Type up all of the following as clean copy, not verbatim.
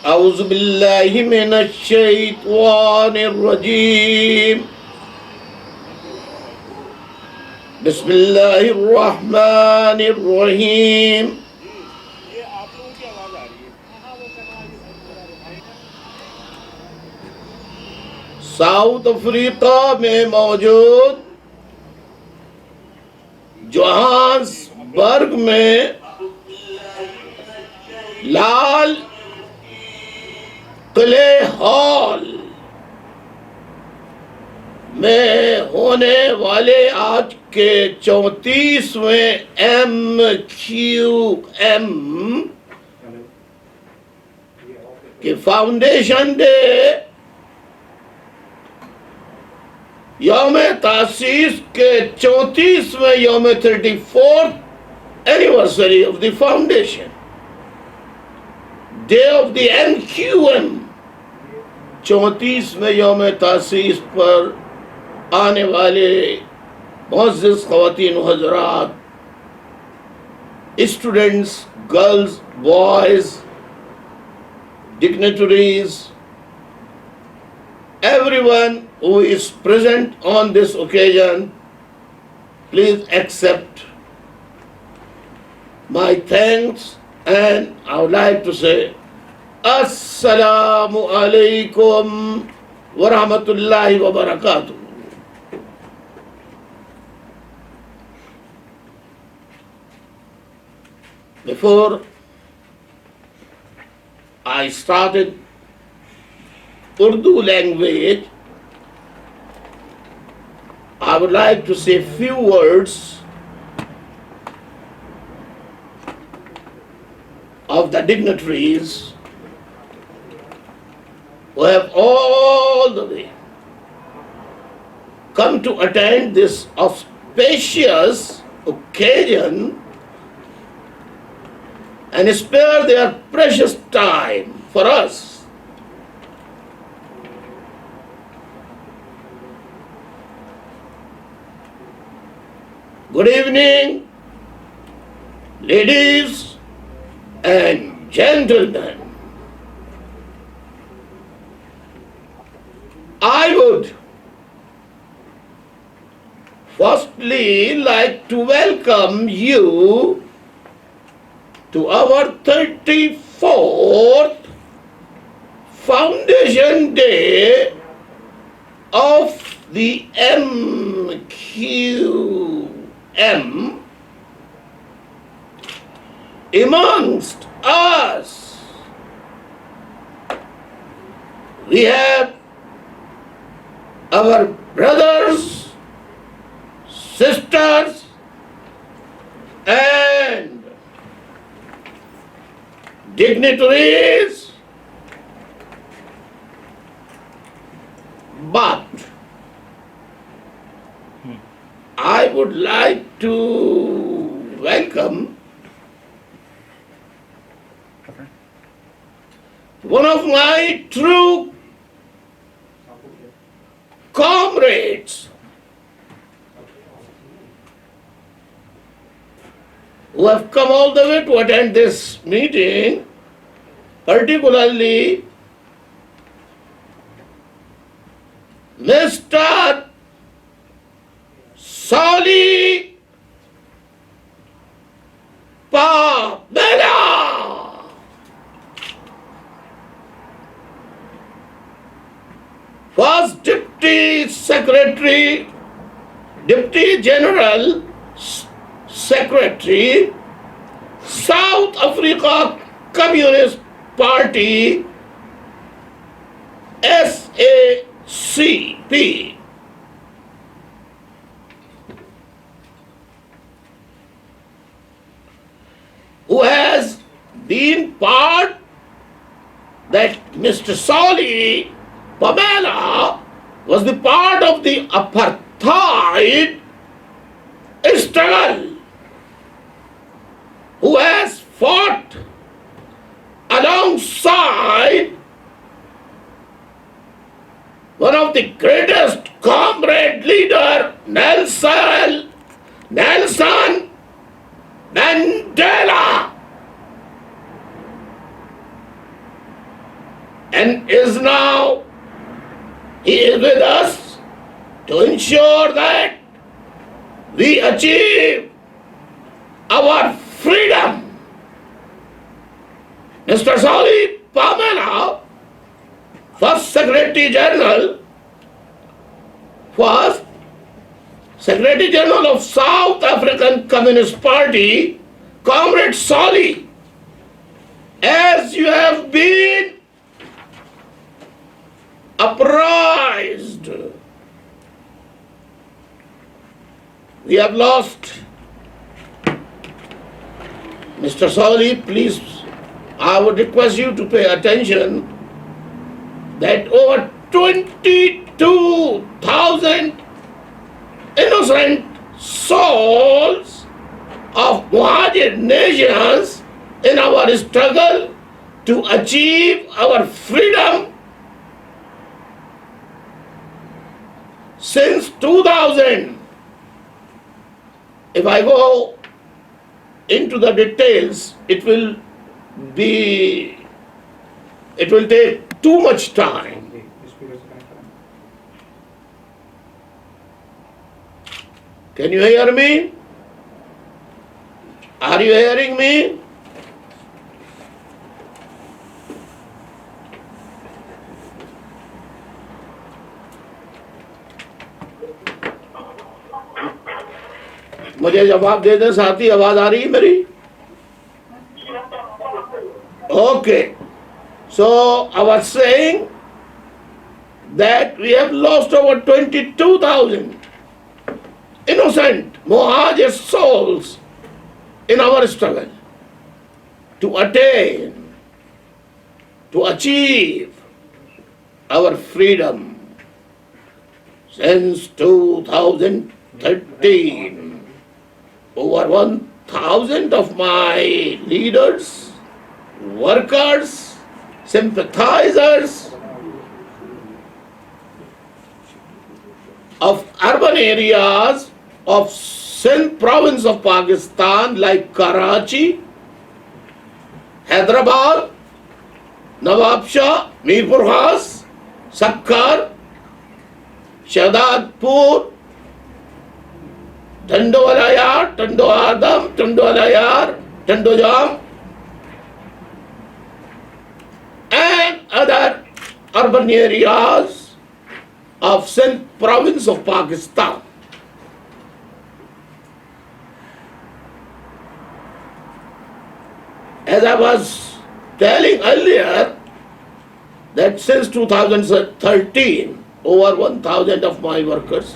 أعوذ بالله من الشيطان الرجيم بسم الله الرحمن الرحيم साउथ अफ्रीका में मौजूद जोहान्सबर्ग में लाल किले हॉल में होने वाले आज के 34वें MQM के फाउंडेशन डे यौम तासीस के 34वें यौम 34th anniversary of the foundation day of the MQM 34वें यौम तासीस पर आने वाले मुअज़्ज़िज़ ख़वातीन व हज़रात, students, girls, boys, dignitaries, everyone who is present on this occasion, please accept my thanks, and I would like to say Assalamu alaikum wa rahmatullahi wa barakatuh. Before I started Urdu language, I would like to say a few words of the dignitaries who have all the way come to attend this auspicious occasion and spare their precious time for us. Good evening, ladies and gentlemen. I would firstly like to welcome you to our 34th Foundation Day of the MQM amongst us. We have our brothers, sisters, and dignitaries, but I would like to welcome one of my true comrades who have come all the way to attend this meeting, particularly Mr. Sali Pabela, first Deputy Secretary, Deputy General Secretary, South Africa Communist Party, SACP. Who has been part that Mr. Sali Pamela was the part of the apartheid struggle, who has fought alongside one of the greatest comrade leader, Nelson Mandela. and is now, he is with us to ensure that we achieve our freedom. Mr. Solly Pamela, first Secretary General, was Secretary General of South African Communist Party, Comrade Solly, as you have been apprised, we have lost. Mr. Solly, please, I would request you to pay attention that over 22,000 innocent souls of Muhajir nations in our struggle to achieve our freedom since 2000. If I go into the details, it will take too much time. Can you hear me? Are you hearing me? मुझे जवाब दे दे साथी, आवाज आ रही है मेरी? Okay. So I was saying that we have lost over 22,000 innocent Muhajir souls in our struggle to attain, to achieve our freedom since 2013. Over 1,000 of my leaders, workers, sympathizers of urban areas of Sindh province of Pakistan like Karachi, Hyderabad, Nawabshah, Mirpur Khas, Sakkar, Shahadadpur, Tando Alayar, Tando Adam, Tando Alayar, Tando Jam, and other urban areas of Sindh province of Pakistan. As I was telling earlier, that since 2013, over 1,000 of my workers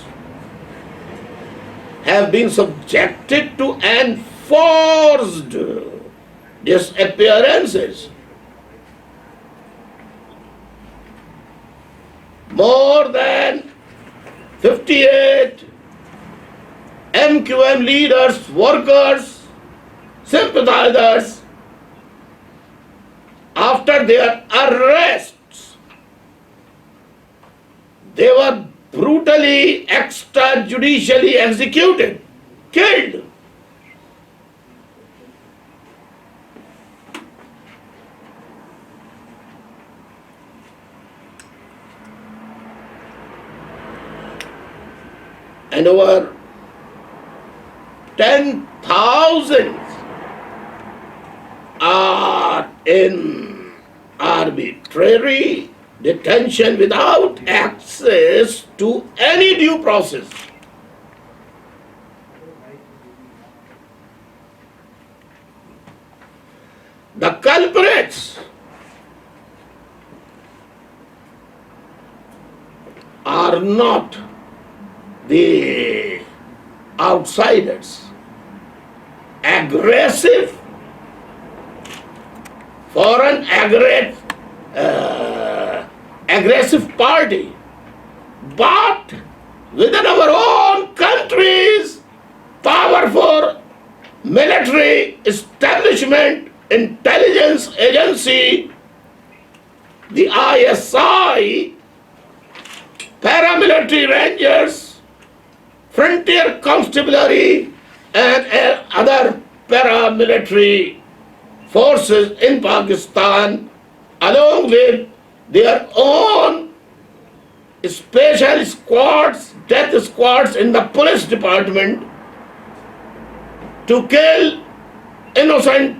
have been subjected to enforced disappearances. More than 58 MQM leaders, workers, sympathizers, after their arrests, they were brutally extrajudicially executed, killed. And over 10,000 are in arbitrary detention without access to any due process. The culprits are not the outsiders, aggressive, foreign aggressive party, but within our own countries, powerful military establishment, intelligence agency, the ISI, paramilitary rangers, frontier constabulary, and other paramilitary forces in Pakistan, along with their own special squads, death squads in the police department to kill innocent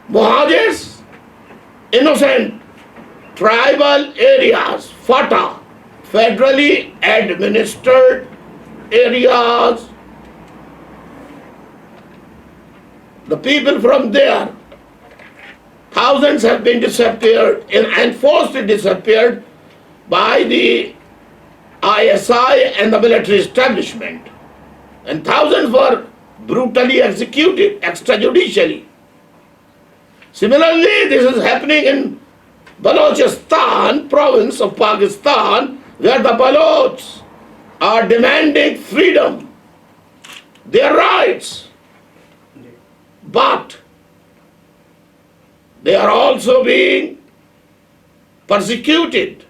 Muhajirs, innocent tribal areas, FATA, federally administered areas. The people from there, thousands have been disappeared and forcibly disappeared by the ISI and the military establishment. And thousands were brutally executed extrajudicially. Similarly, this is happening in Balochistan province of Pakistan, where the Balochs are demanding freedom, their rights, but they are also being persecuted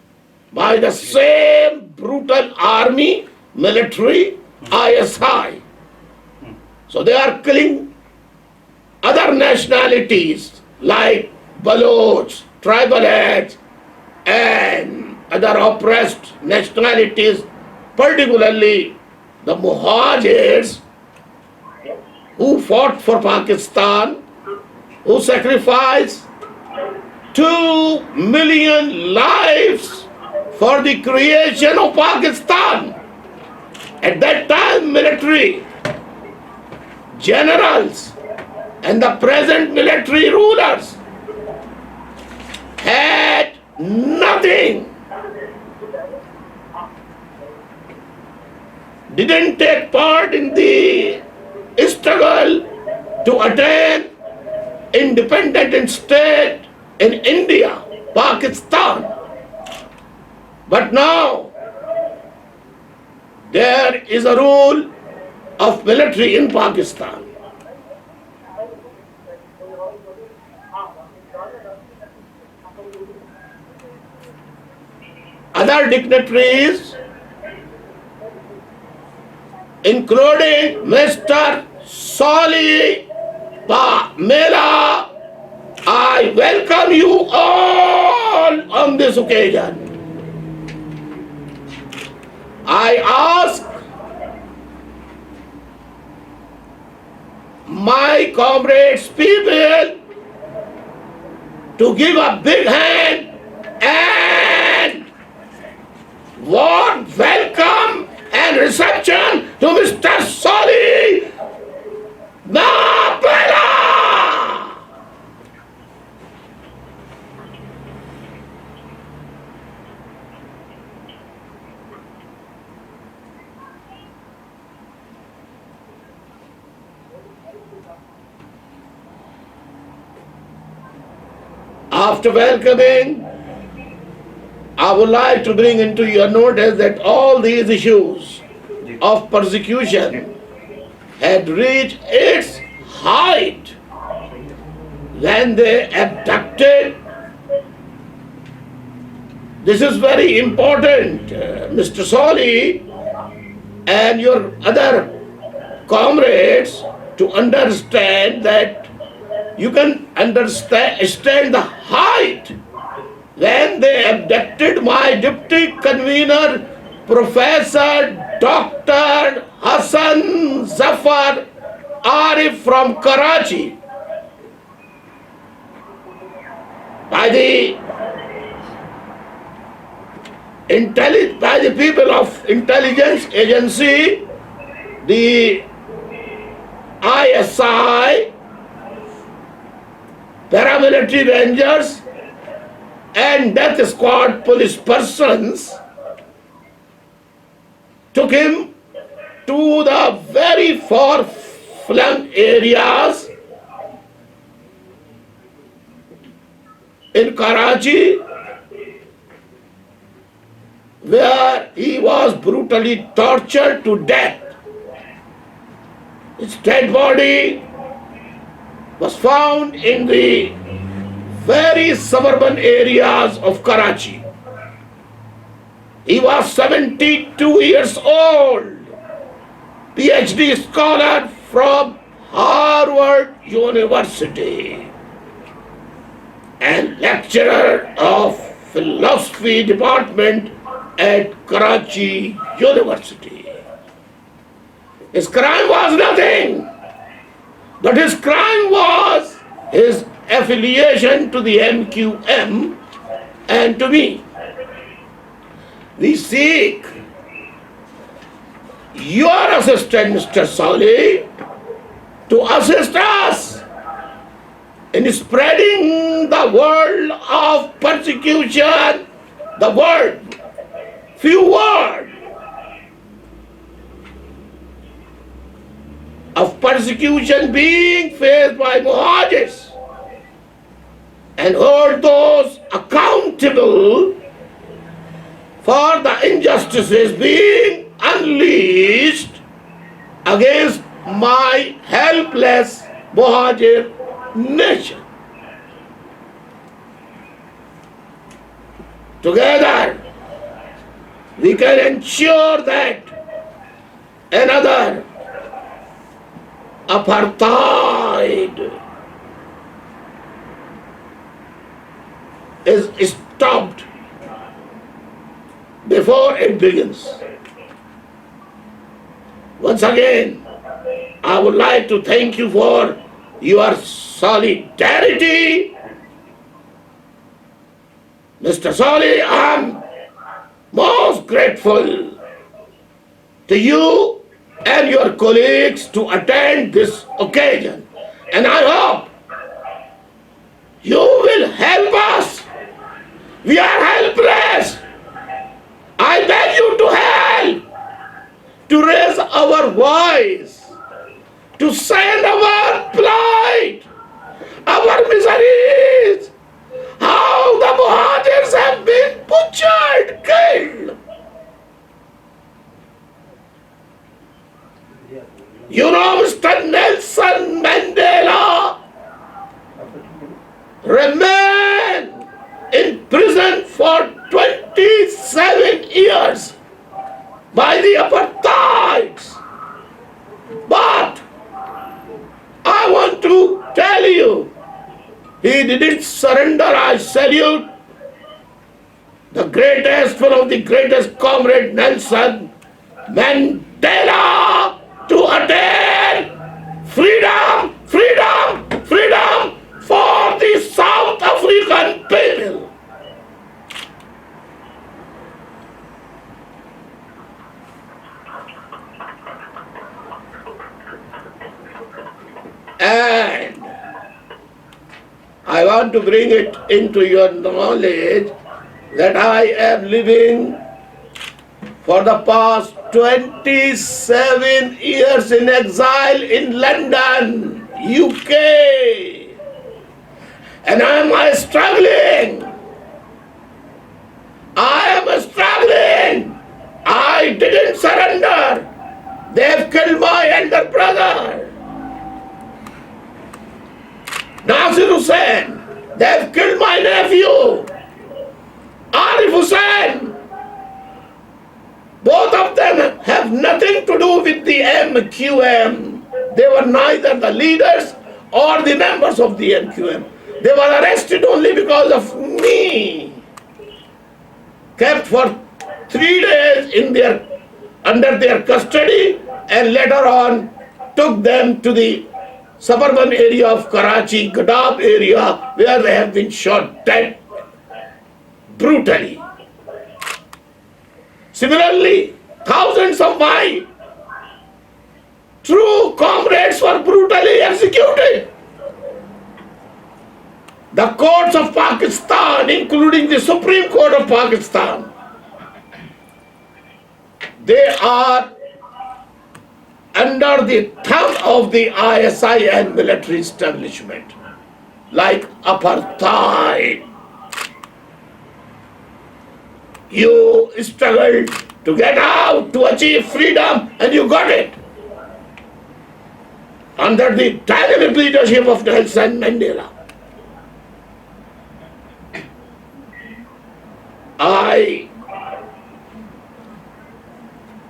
by the same brutal army, military, ISI. So they are killing other nationalities like Baloch, tribal heads, and other oppressed nationalities, particularly the Muhajirs who fought for Pakistan, who sacrificed 2 million lives for the creation of Pakistan. At that time, military generals and the present military rulers had nothing, didn't take part in the struggle to attain independent state in India, Pakistan. But now there is a rule of military in Pakistan. Other dignitaries, including Mr. Soli Mela, I welcome you all on this occasion. I ask my comrades, people, to give a big hand and warm welcome and reception to Mr. Soli Mela. After welcoming, I would like to bring into your notice that all these issues of persecution had reached its height when they abducted. This is very important, Mr. Soli and your other comrades, to understand that you can understand the height when they abducted my deputy convener, Professor Dr. Hassan Zafar Arif from Karachi, by the people of intelligence agency, the ISI, paramilitary rangers, and death squad police persons took him to the very far-flung areas in Karachi, where he was brutally tortured to death. His dead body was found in the very suburban areas of Karachi. He was 72 years old, PhD scholar from Harvard University. and lecturer of philosophy department at Karachi University. His crime was nothing, but his crime was his affiliation to the MQM and to me. We seek your assistance, Mr. Saleh, to assist us in spreading the word of persecution, the word, few words of persecution being faced by Muhajirs, and hold those accountable for the injustices being unleashed against my helpless Muhajir nation. Together, we can ensure that another apartheid is stopped before it begins. Once again, I would like to thank you for your solidarity. Mr. Saleh, I am most grateful to you and your colleagues to attend this occasion. And I hope you will help us. We are helpless. I beg you to help, to raise our voice, to send our plight, our miseries, how the Muhajirs have been butchered, killed. You know, Mr. Nelson Mandela remained in prison for 27 years by the apartheids. But I want to tell you, he didn't surrender. I salute the greatest, one of the greatest, Comrade Nelson Mandela, to attain freedom, freedom, freedom for the South African people. And I want to bring it into your knowledge that I am living for the past 27 years in exile in London, UK. And I am struggling. I am struggling. I didn't surrender. They have killed my elder brother, Nasir Hussain. They have killed my nephew, Altaf Hussain. Both of them have nothing to do with the MQM. They were neither the leaders or the members of the MQM. They were arrested only because of me. Kept for 3 days under their custody, and later on took them to the suburban area of Karachi, Gadab area, where they have been shot dead brutally. Similarly, thousands of my true comrades were brutally executed. The courts of Pakistan, including the Supreme Court of Pakistan, they are under the thumb of the ISI and military establishment, like apartheid. You struggled to get out, to achieve freedom, and you got it. Under the dynamic leadership of Nelson Mandela. I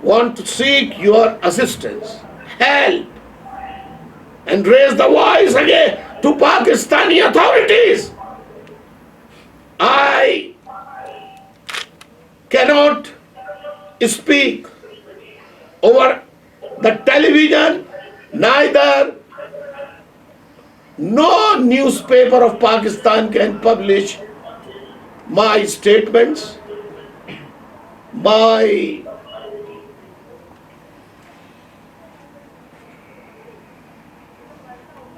want to seek your assistance, help, and raise the voice again to Pakistani authorities cannot speak over the television, neither no newspaper of Pakistan can publish my statements, my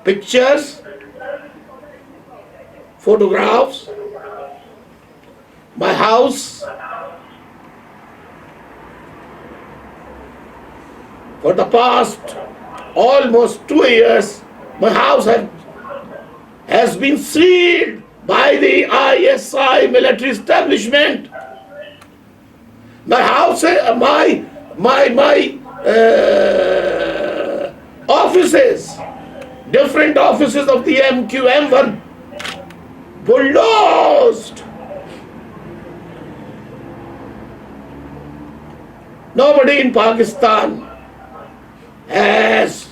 pictures, photographs, my house. For the past almost 2 years, my house has been sealed by the ISI military establishment. My house, my offices, different offices of the MQM were bulldozed. Nobody in Pakistan has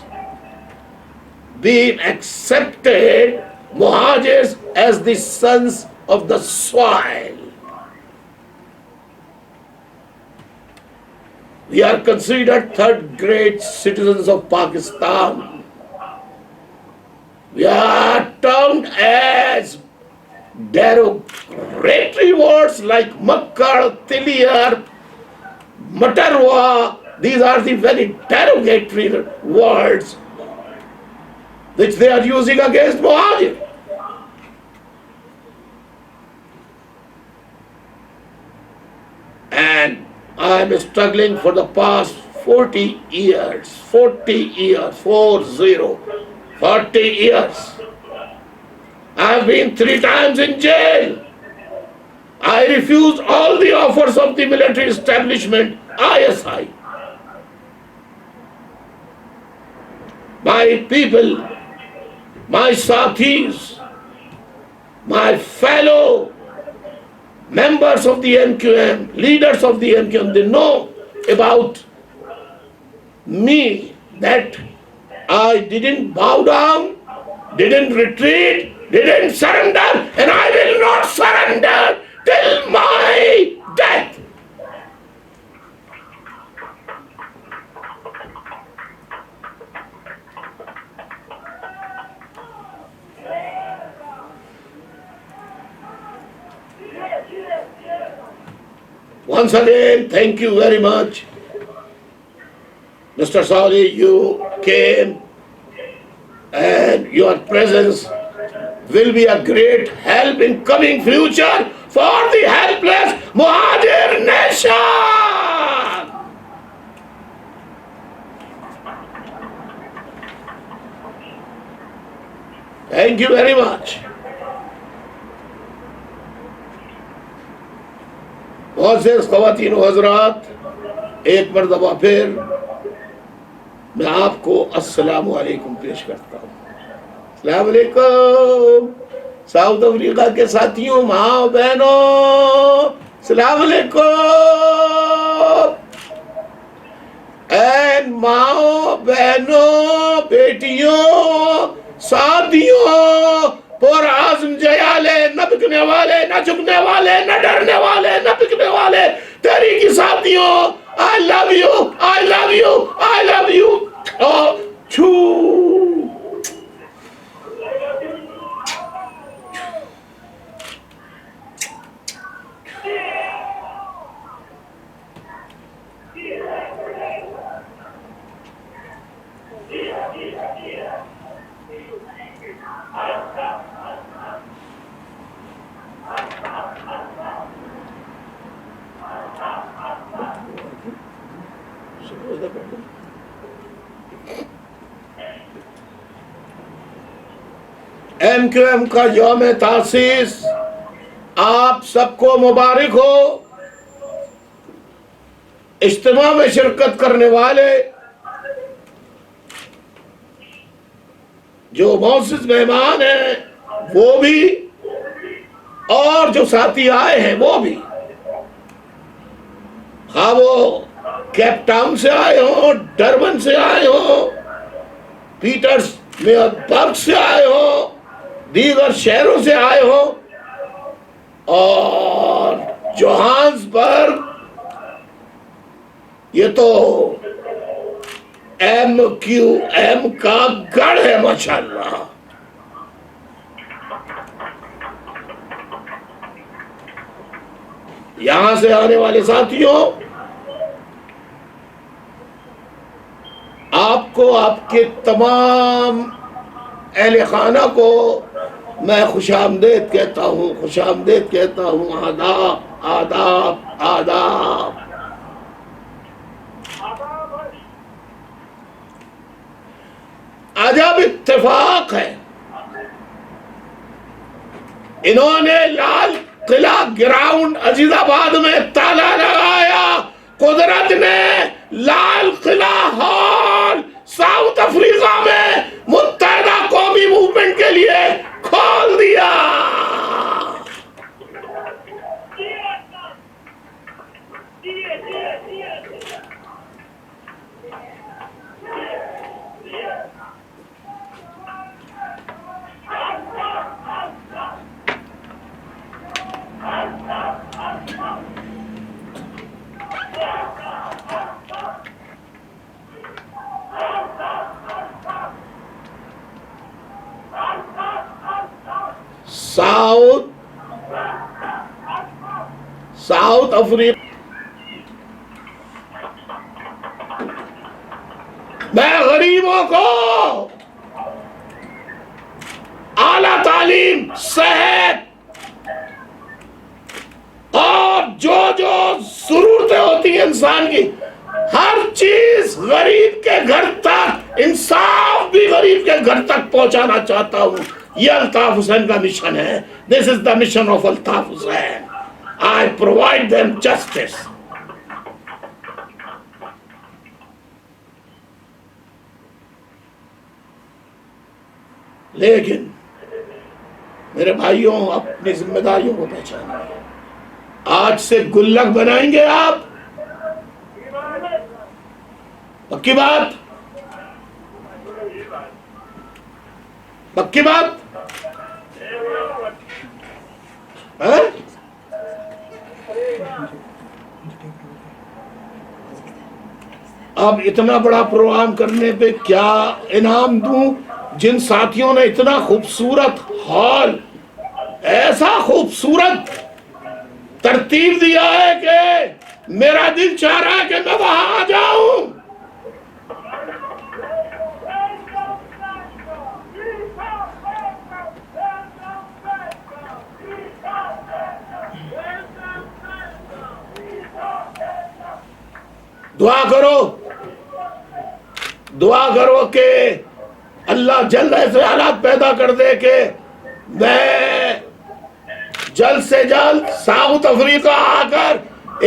been accepted Muhajirs as the sons of the soil. We are considered third-grade citizens of Pakistan. We are termed as derogatory words like Makkar, Tiliyar, Matarwa. These are the very derogatory words which they are using against Muhajir. And I am struggling for the past 40 years. 40 years. I have been 3 times in jail. I refused all the offers of the military establishment, ISI. My people, my sathis, my fellow members of the MQM, leaders of the MQM, they know about me that I didn't bow down, didn't retreat, didn't surrender, and I will not surrender till my death. Once again, thank you very much. Mr. Saudi, you came and your presence will be a great help in coming future for the helpless Muhajir nation. Thank you very much. मोअज़्ज़िज़ ख़वातीन व हज़रात, एक मरतबा फिर मैं आपको अस्सलामु अलैकुम पेश करता हूँ। अस्सलामु अलैकुम साउथ अफ्रीका के साथियों, माँ बहनों, अस्सलामु अलैकुम। एंड माँ बहनों, बेटियों, साथियों, और आज़म जयाले, न बिकने वाले, न झुकने वाले, न डरने वाले, न बिकने वाले, तेरी की साथियों, I love you, I love you, I love you. Oh, choo. MQM का यौम तासीस आप सबको मुबारक हो। इज्तिमा में शिरकत करने वाले जो मौजूद मेहमान हैं वो भी, और जो साथी आए हैं वो भी, हाँ वो केप टाउन से आए हो, डरबन से आए हो, पीटर्सबर्ग से आए हो, दीगर शहरों से आए हो, और जोहान्सबर्ग, یہ تو MQM کا گڑھ ہے ماشاءاللہ. یہاں سے آنے والے ساتھیوں، آپ کو، آپ کے تمام اہل خانہ کو میں خوش آمدید کہتا ہوں، خوش آمدید کہتا ہوں. آداب آداب آداب. عجب اتفاق ہے، انہوں نے لال قلعہ گراؤنڈ عزیز آباد میں تالا لگایا. قدرت نے Lal Qila hall South Africa میں متحدہ قومی موومنٹ کے لیے کھول دیا. ساؤتھ افریقہ میں غریبوں کو اعلیٰ تعلیم، صحت اور جو ضرورتیں ہوتی ہیں انسان کی، ہر چیز غریب کے گھر تک، انصاف بھی غریب کے گھر تک پہنچانا چاہتا ہوں. یہ الطاف حسین کا مشن ہے. This is the mission of Altaf Hussain. I provide them justice. لیکن میرے بھائیوں، اپنی ذمہ داریوں کو پہچانیں. آج سے گلک بنائیں گے آپ؟ پکی بات؟ پکی بات؟ اب اتنا بڑا پروگرام کرنے پہ کیا انعام دوں؟ جن ساتھیوں نے اتنا خوبصورت ہال، ایسا خوبصورت ترتیب دیا ہے کہ میرا دل چاہ رہا ہے کہ میں وہاں آ جاؤں. دعا کرو کہ اللہ جلد ایسے حالات پیدا کر دے کہ میں جلد سے جلد ساؤتھ افریقہ آ کر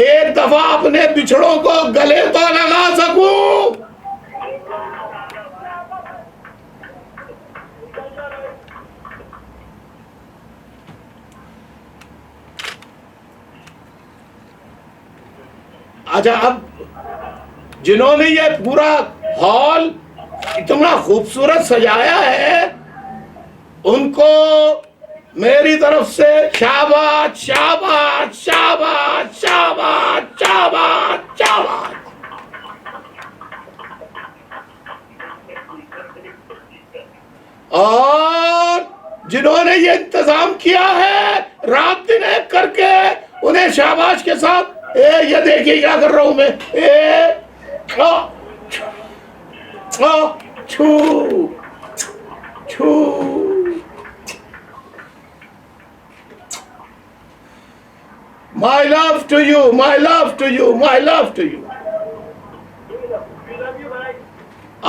ایک دفعہ اپنے بچھڑوں کو گلے تو لگا سکوں. اچھا، اب جنہوں نے یہ پورا ہال اتنا خوبصورت سجایا ہے، ان کو میری طرف سے شاباش شاباش شاباش شاباش شاباش شاباش. اور جنہوں نے یہ انتظام کیا ہے رات دن ایک کر کے، انہیں شاباش کے ساتھ یہ دیکھیے کیا کر رہا ہوں میں. My love to you, my love to you, my love to you.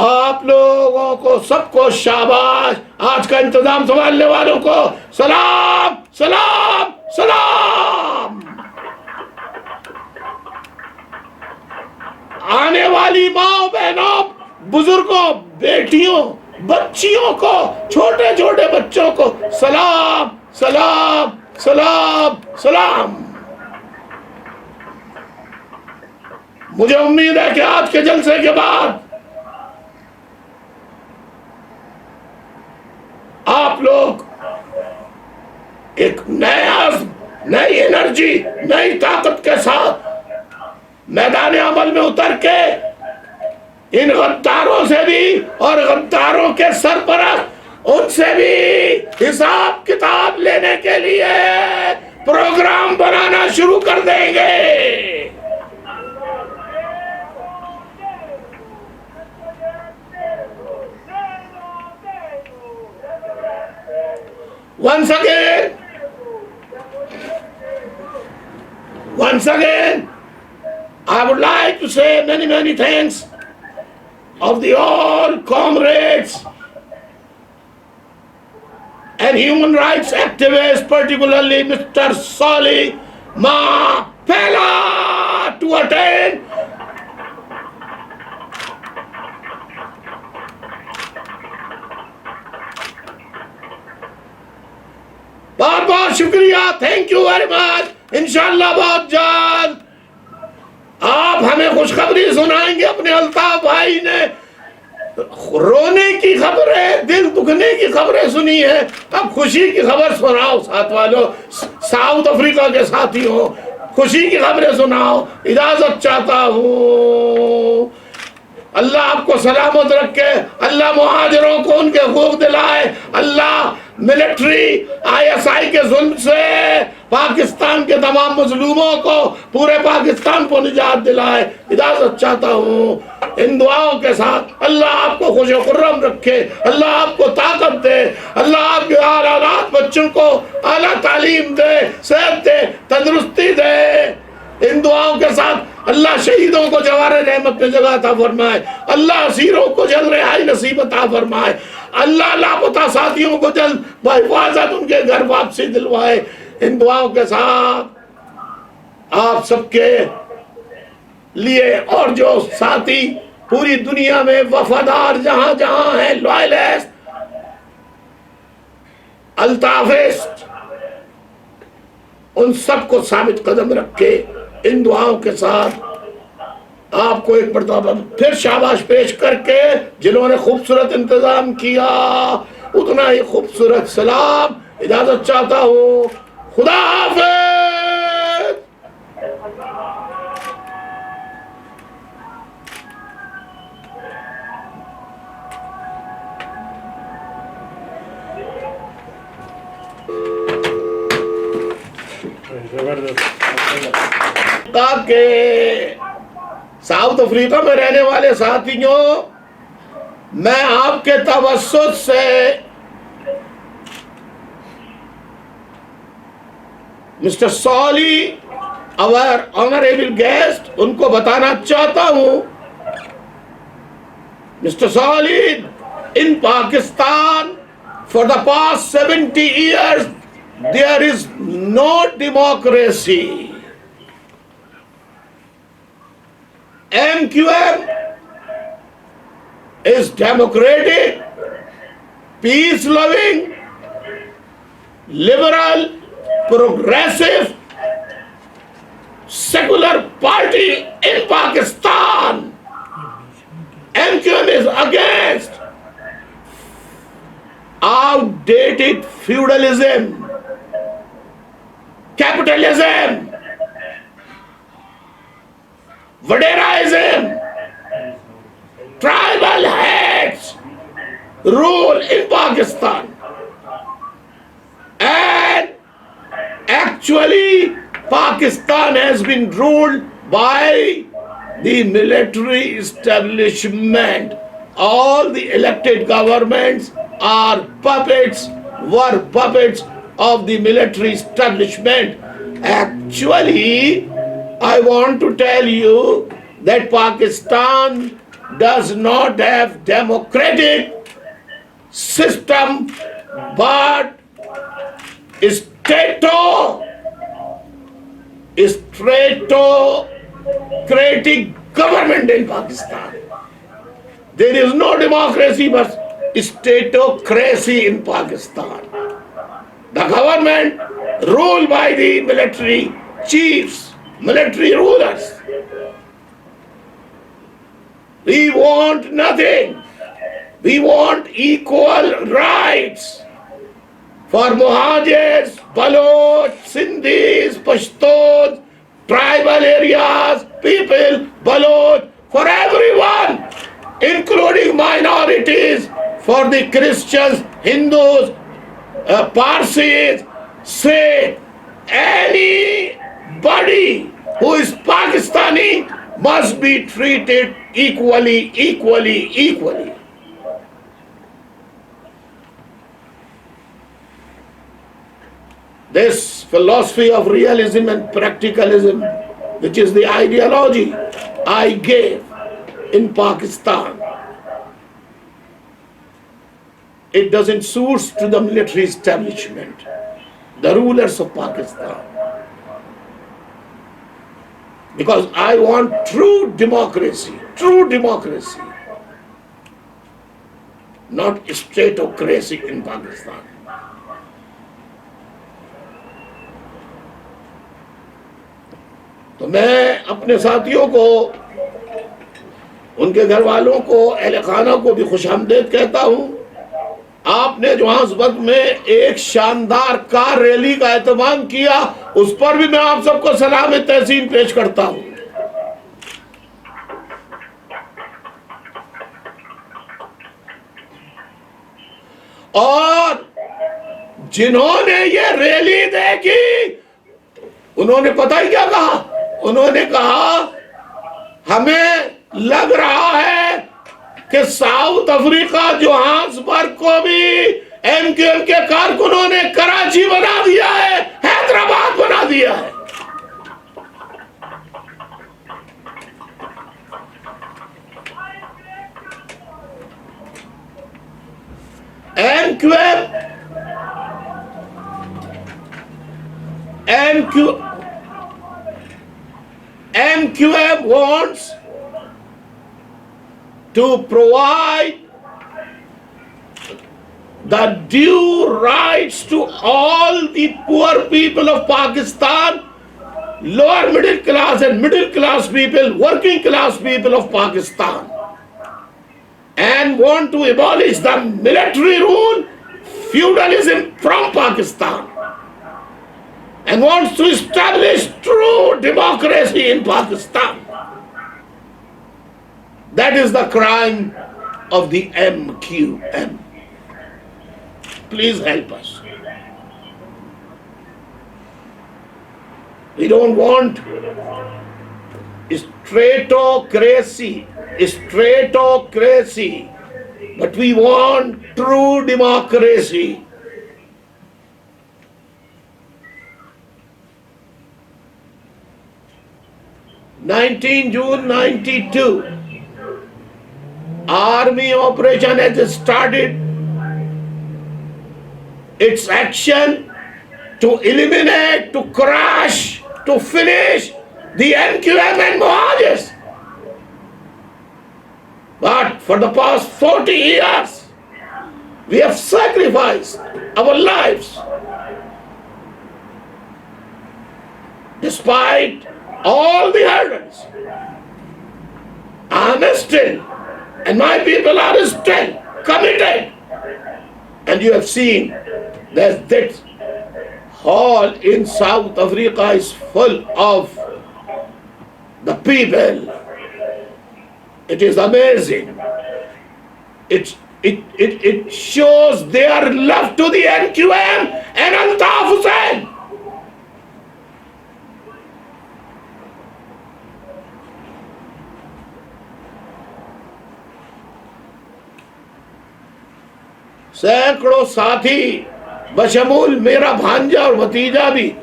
آپ لوگوں کو سب کو شاباش. آج کا انتظام سنبھالنے والوں کو سلام سلام سلام. آنے والی ماں بہنوں، بزرگوں، بیٹیوں، بچیوں کو، چھوٹے چھوٹے بچوں کو سلام سلام سلام سلام. مجھے امید ہے کہ آج کے جلسے کے بعد آپ لوگ ایک نیا عزم، نئی انرجی، نئی طاقت کے ساتھ میدان عمل میں اتر کے ان غداروں سے بھی اور غداروں کے سرپرست ان سے بھی حساب کتاب لینے کے لیے پروگرام بنانا شروع کر دیں گے. Once again, I would like to say many thanks of the all comrades and human rights activists, particularly Mr. Sali Mapela, to attend. بہت بہت شکریہ. Thank you very much. انشاءاللہ بہت جلد آپ ہمیں خوشخبری سنائیں گے. اپنے الطاف بھائی نے رونے کی خبریں, دل دکھنے کی خبریں سنی ہیں, اب خوشی کی خبر سناؤ. ساتھ والوں, ساؤتھ افریقہ کے ساتھیوں, خوشی کی خبریں سناؤ. اجازت چاہتا ہوں. اللہ آپ کو سلامت رکھے. اللہ مہاجروں کو ان کے حقوق دلائے. اللہ ملٹری آئی ایس آئی کے ظلم سے پاکستان کے تمام مظلوموں کو, پورے پاکستان کو نجات دلائے. اجازت چاہتا ہوں ان دعاؤں کے ساتھ. اللہ آپ کو خوش و خرم رکھے. اللہ آپ کو طاقت دے. اللہ آپ کے اولاد بچوں کو اعلیٰ تعلیم دے, صحت دے, تندرستی دے. ان دعاؤں کے ساتھ اللہ شہیدوں کو جوار رحمت میں جگہ عطا فرمائے. اللہ اسیروں کو جلد رہائی نصیب عطا فرمائے. اللہ لاپتہ ساتھیوں کو جلد بحفاظت ان کے گھر واپسی دلوائے. ان دعاؤں کے ساتھ آپ سب کے لیے اور جو ساتھی پوری دنیا میں وفادار جہاں جہاں ہیں, لوائلسٹ, الطافسٹ, ان سب کو ثابت قدم رکھے. ان دعاؤں کے ساتھ آپ کو ایک مرتبہ پھر شاباش پیش کر کے جنہوں نے خوبصورت انتظام کیا اتنا ہی خوبصورت سلام. اجازت چاہتا ہوں. خدا حافظ. کہ ساؤتھ افریقہ میں رہنے والے ساتھیوں, میں آپ کے توسط سے مسٹر سالی, our honorable guest, ان کو بتانا چاہتا ہوں. مسٹر سالی, in Pakistan for the past 70 years there is no democracy. MQM is democratic, peace-loving, liberal, progressive, secular party in Pakistan. MQM is against outdated feudalism, capitalism, Vaderaism, tribal hates rule in Pakistan. And actually Pakistan has been ruled by the military establishment. All the elected governments are puppets, were puppets of the military establishment. Actually, I want to tell you that Pakistan does not have democratic system, but statocratic government in Pakistan. There is no democracy but statocracy in Pakistan. The government ruled by the military chiefs, military rulers. We want nothing. We want equal rights for Muhajirs, Baloch, Sindhis, Pashtuns, tribal areas, people, Baloch, for everyone, including minorities, for the Christians, Hindus, Parsis, Sikh, anybody who is Pakistani must be treated equally, equally, equally. This philosophy of realism and practicalism, which is the ideology I gave in Pakistan, it doesn't suit to the military establishment, the rulers of Pakistan. Because I want true democracy, not statocracy in Pakistan. तो मैं अपने साथियों को, उनके घर वालों को, अहले खाना को भी खुशामदीद कहता हूं। आपने जोहान्सबर्ग में एक शानदार कार रैली का एहतमाम किया, उस पर भी मैं आप सबको सलाम तहसीन पेश करता हूं। और जिन्होंने ये रैली देखी, उन्होंने पता ही क्या कहा? उन्होंने कहा हमें लग रहा है कि साउथ अफ्रीका जोहान्सबर्ग को भी MQM के कारकुनों ने कराची बना दिया है, हैदराबाद बना दिया है। MQM wants to provide the due rights to all the poor people of Pakistan, lower middle class and middle class people, working class people of Pakistan, and want to abolish the military rule, feudalism from Pakistan, and wants to establish true democracy in Pakistan. That is the crime of the MQM. Please help us. We don't want statocracy, but we want true democracy. June 92, army operation has started its action to eliminate, to crush, to finish the MQM and Muhajirs. But for the past 40 years, we have sacrificed our lives. Despite all the hurdles, I am still, and my people are still committed. And you have seen that hall in South Africa is full of the people. It is amazing. It shows their love to the MQM and Altaf Hussain. सैकड़ों साथी बशमूल मेरा भांजा और भतीजा भी,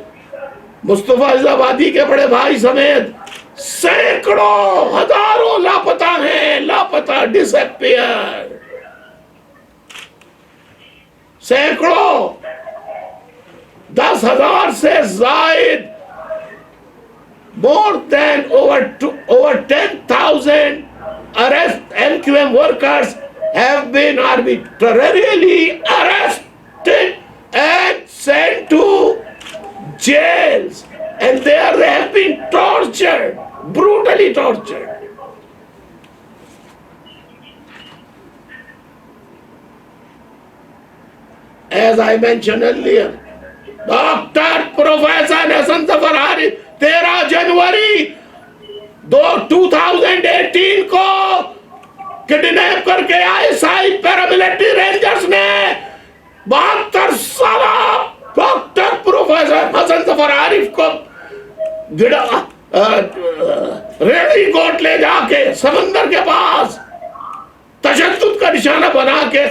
मुस्तफा इजाबादी के बड़े भाई समेत सैकड़ों हजारों लापता हैं, लापता, डिसअपियर। सैकड़ों, 10,000 से जायद, more than over 10,000 arrest MQM workers have been arbitrarily arrested and sent to jails, and there they have been tortured, brutally tortured. As I mentioned earlier, Dr. Professor Hasan Zafar Harith 13 January kidnap करके ISI paramilitary rangers ने 72 साल doctor professor Hasan Zafar Arif को ready coat ले जाके समंदर के पास तशद्दुद का निशाना बना के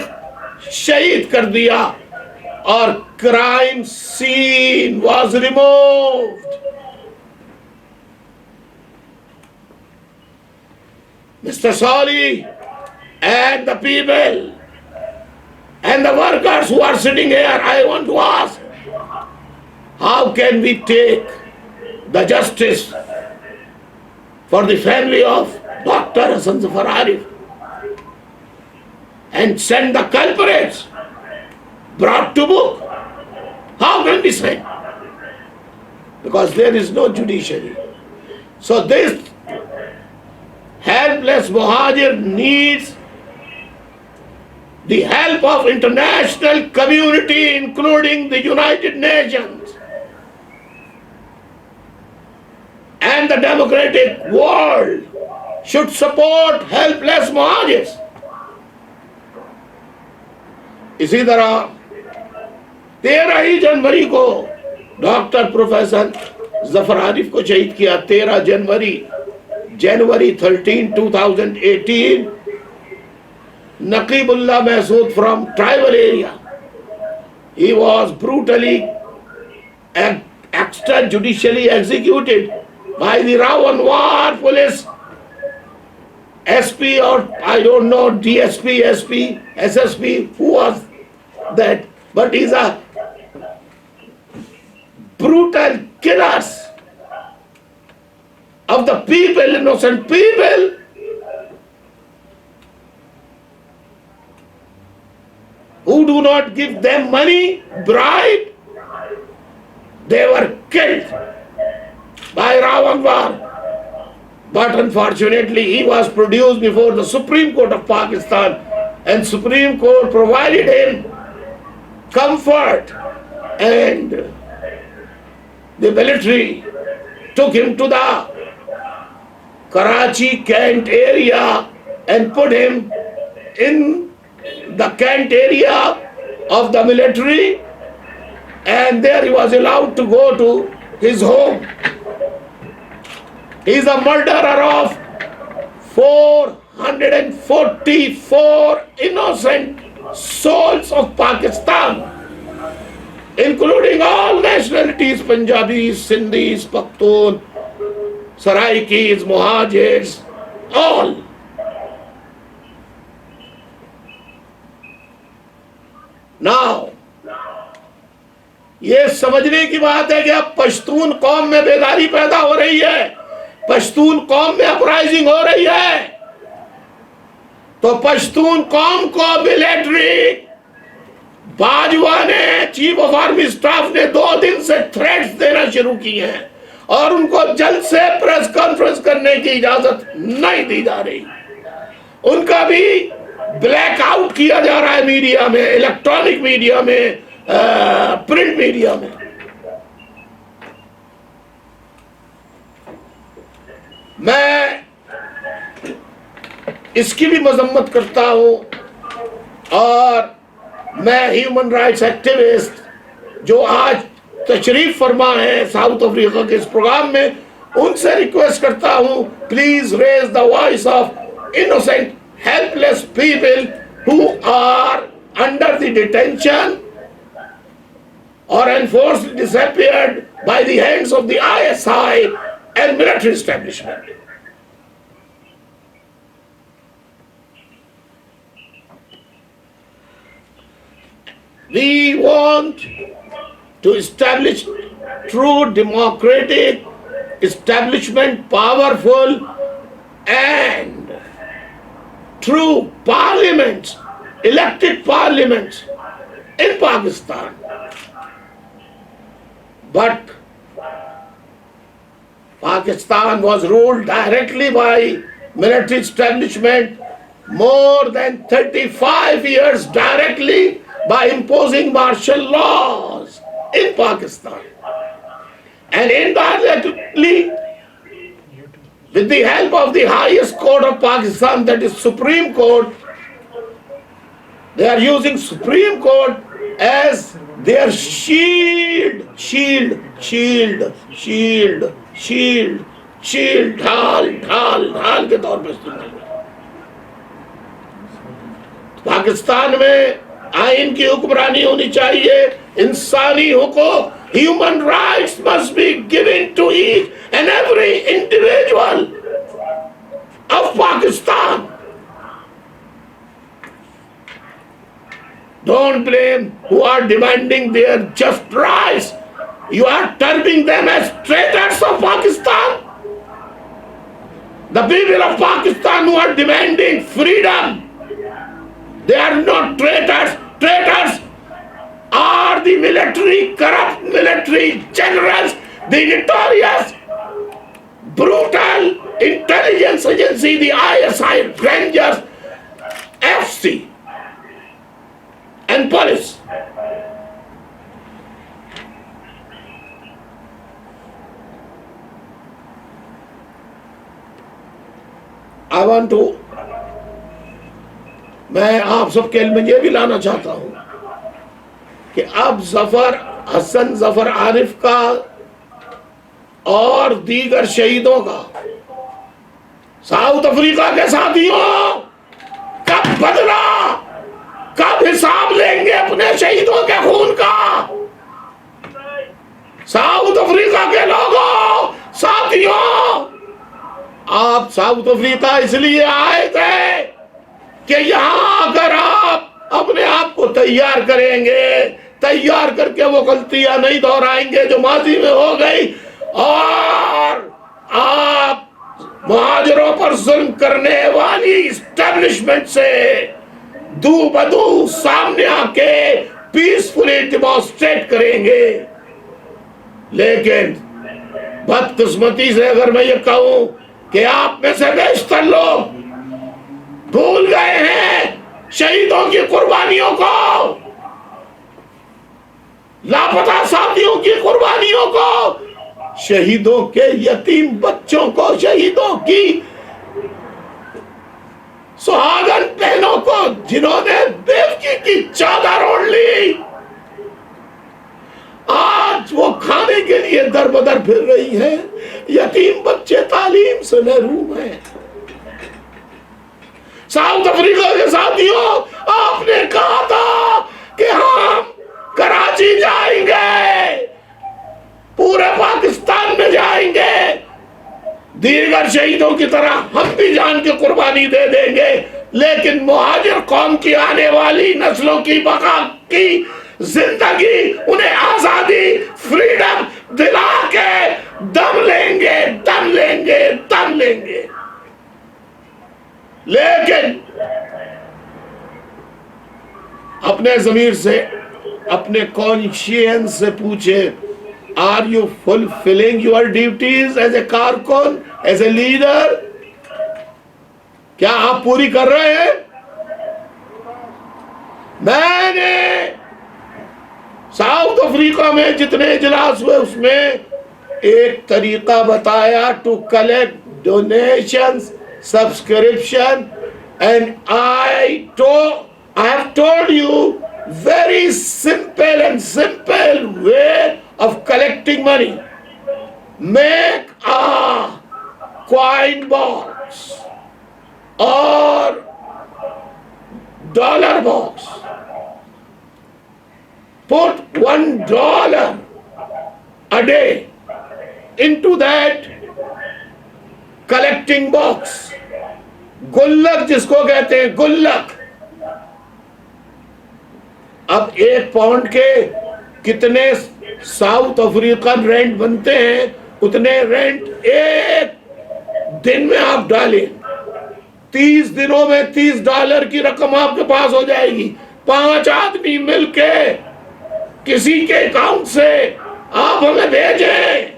शहीद कर दिया और crime scene was removed. Mr. Soli and the people and the workers who are sitting here, I want to ask, how can we take the justice for the family of Dr. Hassan Zafar Arif and send the culprits brought to book? How can we say? Because there is no judiciary. So this helpless Muhajir needs the help of international community, including the United Nations and the democratic world should support helpless Muhajirs. इसी तरह 13 ही जनवरी को doctor professor Zafar Arif को शहीद किया. 13 जनवरी 13, 2018, Naqibullah Masood from tribal area. He was brutally extrajudicially executed by the Rawanwar police SP or I don't know DSP, SP, SSP, who was that? But he's a brutal killers of the people, innocent people. Who do not give them money, bribe, they were killed by Rawanwar. But unfortunately, he was produced before the Supreme Court of Pakistan, and Supreme Court provided him comfort, and the military took him to the Karachi Kent area and put him in the Kent area of the military, and there he was allowed to go to his home. He is a murderer of 444 innocent souls of Pakistan, including all nationalities, Punjabis, Sindhis, Pakhtun, Saraikis, Muhajirs, all. Now, ये समझने की बात है कि अब पश्तून कौम में बेदारी पैदा हो रही है, पश्तून कौम में अपराइजिंग हो रही है, तो पश्तून कौम को मिलिट्री बाजवा ने, चीफ ऑफ आर्मी स्टाफ ने 2 दिन से थ्रेट्स देना शुरू किए हैं और उनको जल्द से प्रेस कॉन्फ्रेंस करने की इजाजत नहीं दी जा रही. उनका भी ब्लैकआउट किया जा रहा है मीडिया में, इलेक्ट्रॉनिक मीडिया में, प्रिंट मीडिया में. मैं इसकी भी मजम्मत करता हूं और मैं ह्यूमन राइट्स एक्टिविस्ट जो आज तशरीफ फरमा है साउथ अफ्रीका के इस प्रोग्राम में, उनसे रिक्वेस्ट करता हूं, please raise the voice of innocent helpless people who are under the detention or enforced disappeared by the hands of the ISI and military establishment. We want to establish true democratic establishment, powerful and true parliaments, elected parliaments in Pakistan. But Pakistan was ruled directly by military establishment more than 35 years directly by imposing martial laws in Pakistan. And indirectly with the help of the highest court of Pakistan, that is Supreme Court. They are using Supreme Court as their shield, ढाल के तौर पर इस्तेमाल कर। पाकिस्तान में आइन की हुक्मरानी होनी चाहिए, इंसानी हुकूक, human rights must be given to each and every individual of Pakistan. Don't blame who are demanding their just rights. You are terming them as traitors of Pakistan. The people of Pakistan who are demanding freedom, they are not traitors. Traitors are the military, corrupt military generals, the notorious, brutal intelligence agency, the ISI, Rangers, FC, and police. I want to, मैं आप सबके इल्म में ये भी लाना चाहता हूं कि अब हसन जफर आरिफ का और दीगर शहीदों का साउथ अफ्रीका के साथियों कब बदला, कब हिसाब लेंगे अपने शहीदों के खून का? साउथ अफ्रीका के लोगों, साथियों, आप साउथ अफ्रीका इसलिए आए थे कि यहां आकर आप अपने आप को तैयार करेंगे, तैयार करके वो गलतियां नहीं दोहराएंगे जो माजी में हो गई, और आप मुहाजिरों पर जुल्म करने वाली इस्टेब्लिशमेंट से दू बदू सामने आके पीसफुली डिमॉन्स्ट्रेट करेंगे। लेकिन बदकिस्मती से अगर मैं ये कहूं कि आप में से बेशतर लोग भूल गए हैं शहीदों की कुर्बानियों को, लापता साथियों की कुर्बानियों को, शहीदों के यतीम बच्चों को, शहीदों की सुहागन बहनों को जिन्होंने बेवकी की चादर ओढ़ ली, आज वो खाने के लिए दर बदर फिर रही हैं, यतीम बच्चे तालीम से महरूम हैं। साउथ अफ्रीका के साथियों, आपने कहा था कि हम कराची जाएंगे, पूरे पाकिस्तान में जाएंगे, दीगर शहीदों की तरह हम भी जान की कुर्बानी दे देंगे, लेकिन मुहाजिर कौम की आने वाली नस्लों की बका की जिंदगी, उन्हें आजादी, फ्रीडम दिला के दम लेंगे, दम लेंगे, दम लेंगे। लेकिन अपने ज़मीर से, अपने कॉन्शियंस से पूछे, are you fulfilling your duties as a कारकुन, एज ए लीडर? क्या आप पूरी कर रहे हैं? मैंने साउथ अफ्रीका में जितने इजलास हुए उसमें एक तरीका बताया to collect donations, subscription, and I have told you very simple way of collecting money. Make a coin box or dollar box. Put $1 a day into that collecting box. गुल्लक जिसको कहते हैं, गुल्लक। अब 1 पाउंड के कितने साउथ अफ्रीकन रेंट बनते हैं, उतने रेंट एक दिन में आप डालें, 30 दिनों में $30 की रकम आपके पास हो जाएगी। 5 आदमी मिलके किसी के अकाउंट से आप हमें भेजें,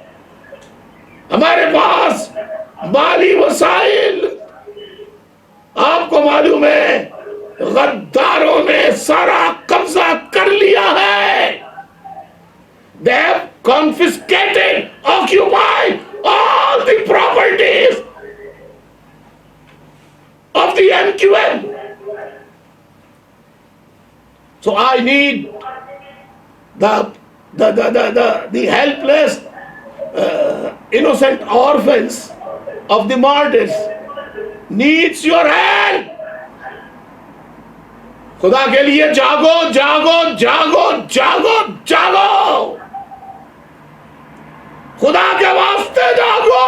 हमारे पास माली वसाइल, आपको मालूम है गद्दारों ने सारा कब्जा कर लिया है। They have confiscated, occupied all the properties So I need the helpless, innocent orphans of the martyrs needs your help. خدا کے لیے جاگو جاگو جاگو جاگو جاگو، خدا کے واسطے جاگو.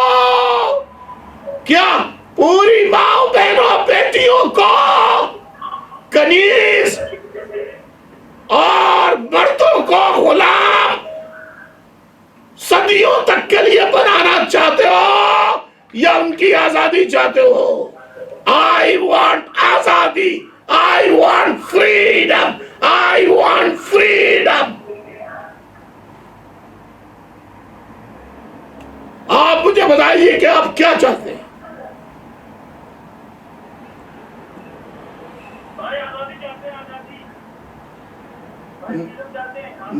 کیا پوری ماں بہنوں بیٹیوں کو کنیز اور مردوں کو غلام صدیوں تک کے لیے بنانا چاہتے ہو یا ان کی آزادی چاہتے ہو؟ I want آزادی، I want freedom، I want freedom. آپ مجھے بتائیے کہ آپ کیا چاہتے ہیں؟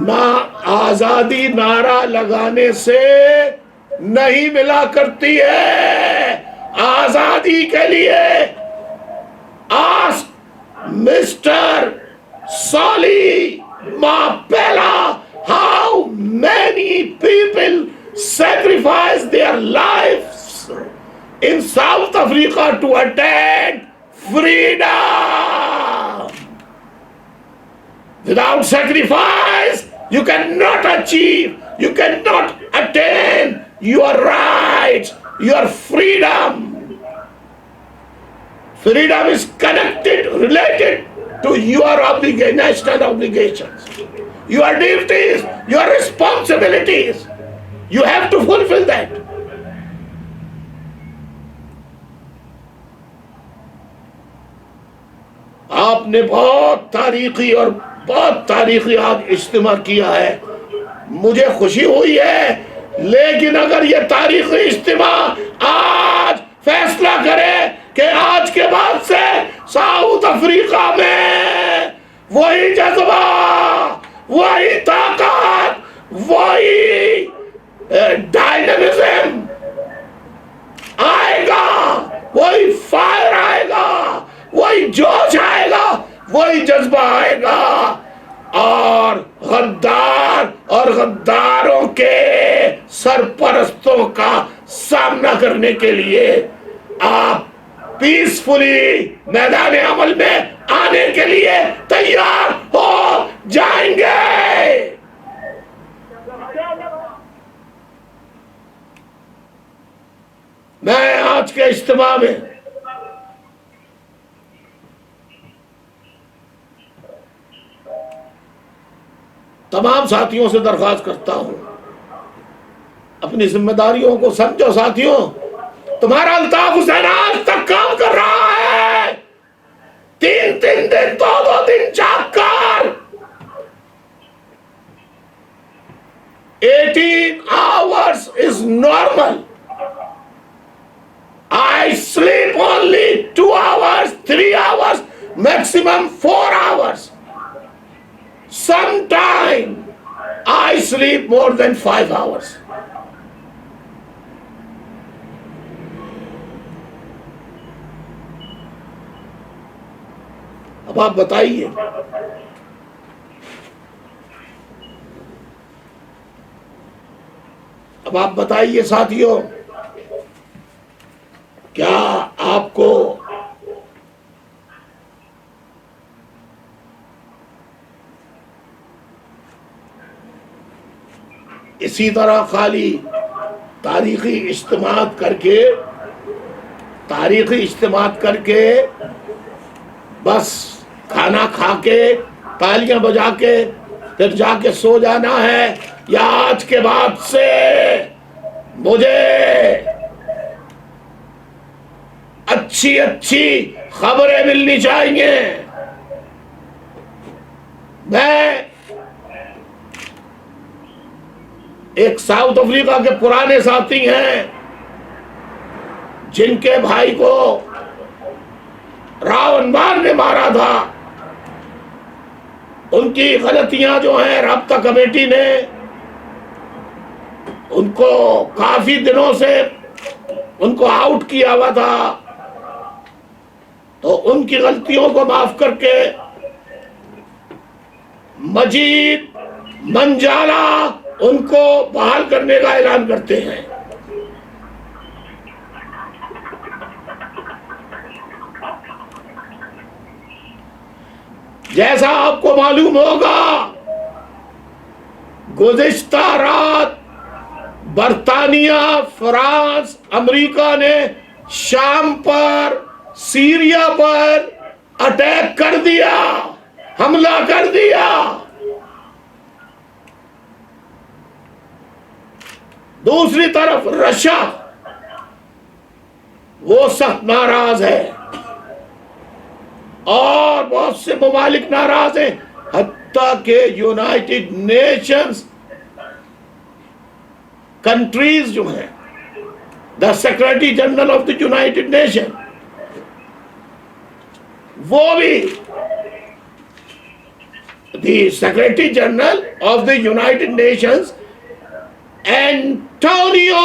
نہ آزادی نعرہ لگانے سے نہیں ملا کرتی ہے. آزادی کے لیے آسک مسٹر سالی ماپیلا how many people sacrifice their lives in South Africa to attain freedom. Without sacrifice, you cannot achieve, you cannot attain your rights, your freedom. Freedom is connected, related to your national obligations, your duties, your responsibilities. You have to fulfill that. آپ نے بہت تاریخی اور بہت تاریخی آج اجتماع کیا ہے، مجھے خوشی ہوئی ہے. لیکن اگر یہ تاریخی اجتماع آج فیصلہ کرے کہ آج کے بعد سے ساؤتھ افریقہ میں وہی جذبہ، وہی طاقت، وہی ڈائنامزم آئے گا، وہی فائر آئے گا، وہی جوش آئے گا، وہی جذبہ آئے گا، اور غدار اور غداروں کے سرپرستوں کا سامنا کرنے کے لیے آپ پیسفلی میدان عمل میں آنے کے لیے تیار ہو جائیں گے. میں آج کے اجتماع میں تمام ساتھیوں سے درخواست کرتا ہوں، اپنی ذمہ داریوں کو سمجھو. ساتھیوں، تمہارا الطاف حسین آج تک کام کر رہا ہے، 3 دن 2 دن جاگ کر 18 hours is normal. I sleep only 2 hours, 3 hours, maximum 4 hours. Sometime I sleep more than 5 hours. اب آپ بتائیے، اب آپ بتائیے ساتھیوں، کیا آپ کو اسی طرح خالی تاریخی اجتماعات کر کے بس کھانا کھا کے تالیاں بجا کے پھر جا کے سو جانا ہے، یا آج کے بعد سے مجھے اچھی خبریں ملنی چاہیے؟ میں ایک ساؤتھ افریقہ کے پرانے ساتھی ہیں جن کے بھائی کو راون مار نے مارا تھا. ان کی غلطیاں جو ہیں رابطہ کمیٹی نے ان کو کافی دنوں سے ان کو آؤٹ کیا ہوا تھا، تو ان کی غلطیوں کو معاف کر کے مجید منجالا ان کو بحال کرنے کا اعلان کرتے ہیں. جیسا آپ کو معلوم ہوگا گزشتہ رات برطانیہ، فرانس، امریکہ نے شام پر، سیریا پر اٹیک کر دیا، حملہ کر دیا. دوسری طرف رشیا وہ سخت ناراض ہے اور بہت سے ممالک ناراض ہیں، حتیٰ کہ یونائٹڈ نیشنز کنٹریز جو ہیں، the secretary general of the United Nation, وہ بھی the secretary general of the United Nations Antonio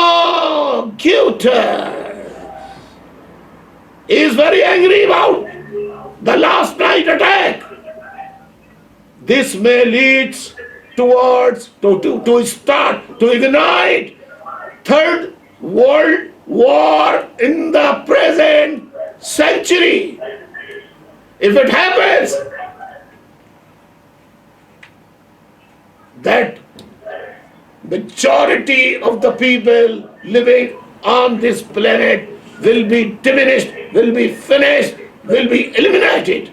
Guterres is very angry about the last night attack. This may lead towards to start to ignite third world war in the present century. If it happens, that majority of the people living on this planet will be diminished, will be finished, will be eliminated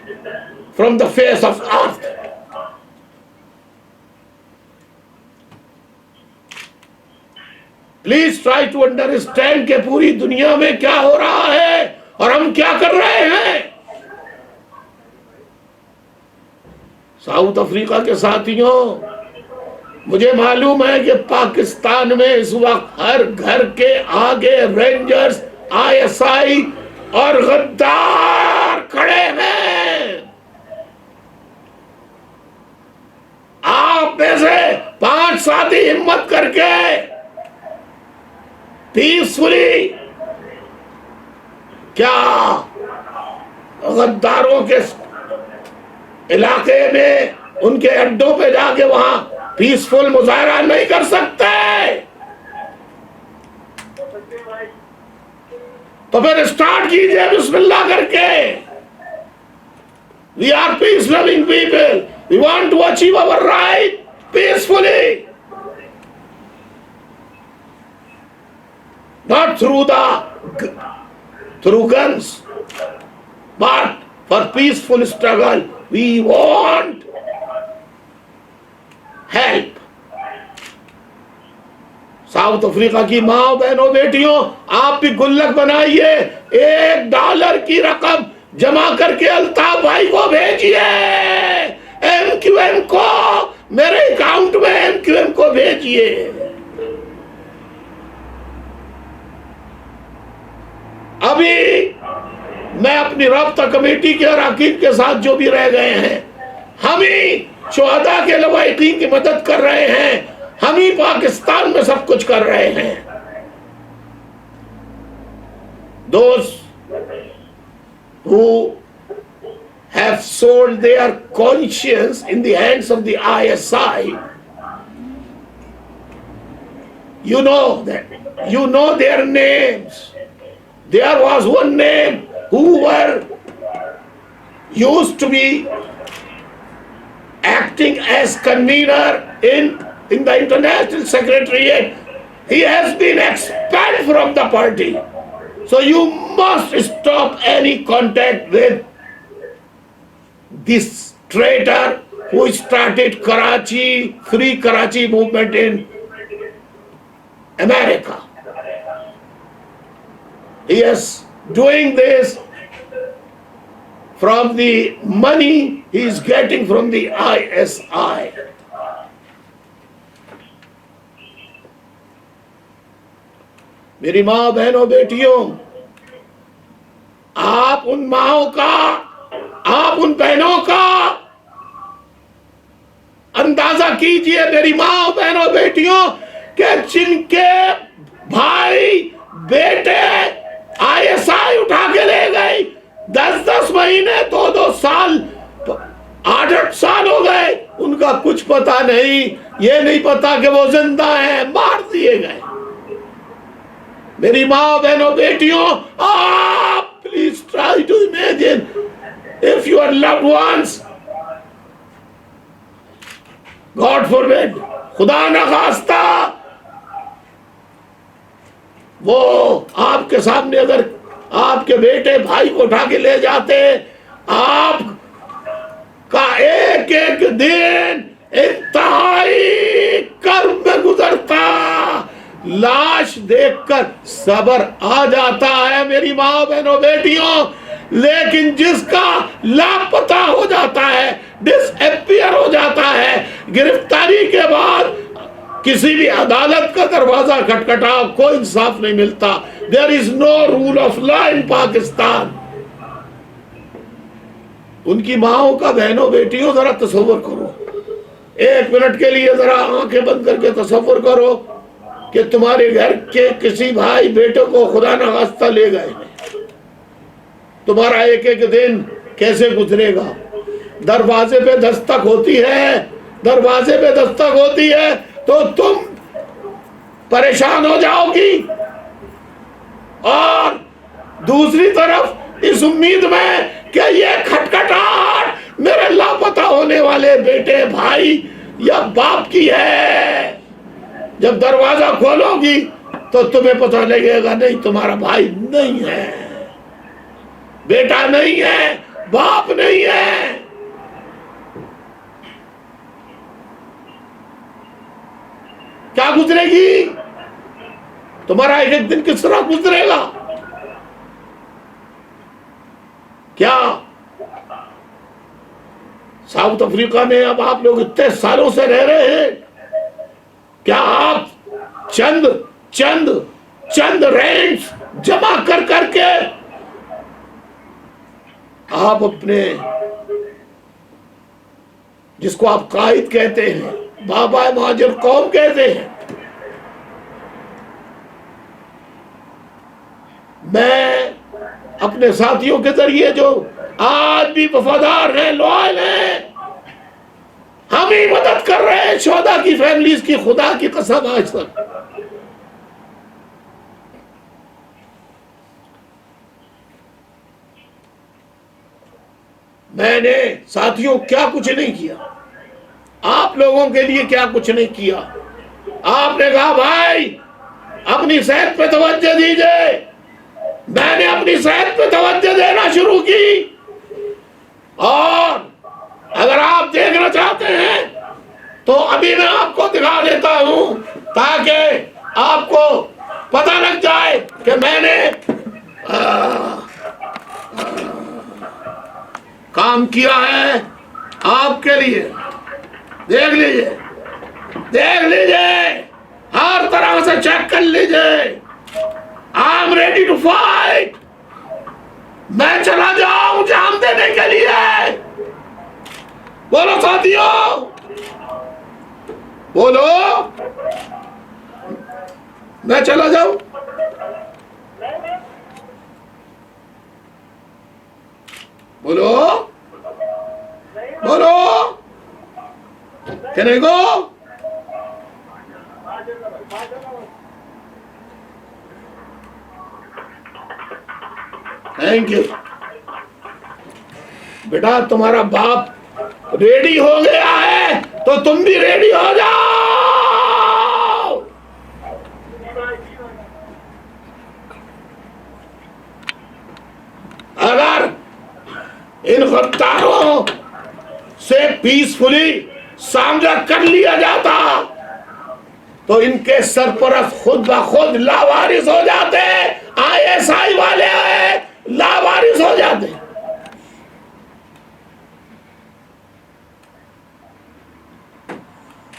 from the face of earth. Please try to understand کہ پوری دنیا میں کیا ہو رہا ہے اور ہم کیا کر رہے ہیں. ساؤتھ افریقہ کے ساتھیوں، مجھے معلوم ہے کہ پاکستان میں اس وقت ہر گھر کے آگے رینجرز، آئی ایس آئی اور غدار کھڑے ہیں. آپ میں سے 5 ساتھی ہمت کر کے پیسفلی کیا غداروں کے علاقے میں، ان کے اڈوں پہ جا کے وہاں پیسفل مظاہرہ نہیں کر سکتے؟ تو پھر اسٹارٹ کیجئے بسم اللہ کر کے. We are peace loving people. We want to achieve our right peacefully. Not through guns, but for peaceful struggle. We want help. South Africa کی ماں بہنوں بیٹیوں، آپ بھی گلک بنائیے، $1 کی رقم جمع کر کے الطاف بھائی کو بھیجیے، MQM کو، میرے اکاؤنٹ میں MQM کو بھیجیے. ابھی میں اپنی رابطہ کمیٹی کے اراکین کے ساتھ جو بھی رہ گئے ہیں، ہم ہی شہداء کے لواحقین کی مدد کر رہے ہیں، ہم ہی پاکستان میں سب کچھ کر رہے ہیں. Those who have sold their conscience in the hands of the ISI, you know that, you know their names. There was one name who were used to be acting as convener in the International Secretariat. He has been expelled from the party. So you must stop any contact with this traitor who started Karachi, Free Karachi movement in America. He is doing this from the money he is getting from the ISI. میری ماں بہنوں بیٹیوں، آپ ان ماؤں کا، آپ ان بہنوں کا اندازہ کیجئے، میری ماں بہنوں بیٹیوں، کہ جن کے بھائی بیٹے ISI اٹھا کے لے گئی، 10 مہینے، 2 سال، 8 سال ہو گئے، ان کا پتا نہیں، یہ نہیں پتا کہ وہ زندہ ہیں، مار دیے گئے. میری ماں بہنوں بیٹیوں، آپ please try to imagine if your loved ones, God forbid، خدا نہ خواستہ، وہ آپ کے سامنے اگر آپ کے بیٹے بھائی کو اٹھا کے لے جاتے، آپ کا ایک ایک دن انتہائی کرب میں گزرتا، لاش دیکھ کر صبر آ جاتا ہے میری ماں بہنوں بیٹیوں. لیکن جس کا لاپتہ ہو جاتا ہے، ڈس ایپیئر ہو جاتا ہے، گرفتاری کے بعد کسی بھی عدالت کا دروازہ کھٹکھٹا، کوئی انصاف نہیں ملتا. دیر از نو رول آف لا ان پاکستان. ان کی ماؤں کا بہنوں بیٹیوں ذرا تصور کرو، ایک منٹ کے لیے ذرا آنکھیں بند کر کے تصور کرو کہ تمہارے گھر کے کسی بھائی بیٹے کو خدا نہ خواستہ لے گئے، تمہارا ایک ایک دن کیسے گزرے گا؟ دروازے پہ دستک ہوتی ہے، دروازے پہ دستک ہوتی ہے تو تم پریشان ہو جاؤ گی، اور دوسری طرف اس امید میں کہ یہ کھٹکھٹاہٹ میرے لاپتہ ہونے والے بیٹے بھائی یا باپ کی ہے. جب دروازہ کھولو گی تو تمہیں پتہ لگے گا نہیں، تمہارا بھائی نہیں ہے، بیٹا نہیں ہے، باپ نہیں ہے. کیا گزرے گی؟ تمہارا ایک ایک دن کس طرح گزرے گا؟ کیا ساؤتھ افریقہ میں اب آپ لوگ اتنے سالوں سے رہ رہے ہیں، کیا آپ چند رینٹس جمع کر کے آپ اپنے، جس کو آپ قائد کہتے ہیں، بابا مہاجر قوم کہتے ہیں، میں اپنے ساتھیوں کے ذریعے جو آج بھی وفادار ہیں، لوائل ہیں، ہم ہی مدد کر رہے ہیں شہداء کی فیملیز کی، خدا کی قسم آج تک. میں نے ساتھیوں کیا کچھ نہیں کیا، آپ لوگوں کے لیے کیا کچھ نہیں کیا. آپ نے کہا بھائی اپنی صحت پہ توجہ دیجئے، میں نے اپنی صحت پہ توجہ دینا شروع کی. اور اگر آپ دیکھنا چاہتے ہیں تو ابھی میں آپ کو دکھا دیتا ہوں تاکہ آپ کو پتہ لگ جائے کہ میں نے کام کیا ہے آپ کے لیے. دیکھ لیجئے، ہر طرح سے چیک کر لیجئے. I am ready to fight. میں چلا جاؤں جان دینے کے لیے. بولو ساتھیوں، بولو، میں چلا جاؤں. بولو بولو، can I go? Thank you. بیٹا تمہارا باپ ریڈی ہو گیا ہے تو تم بھی ریڈی ہو جاؤ. اگر ان غداروں سے پیسفلی سامنا کر لیا جاتا تو ان کے سرپرست خود بخود لاوارث ہو جاتے. ISI والے آئے لاوارث ہو جاتے.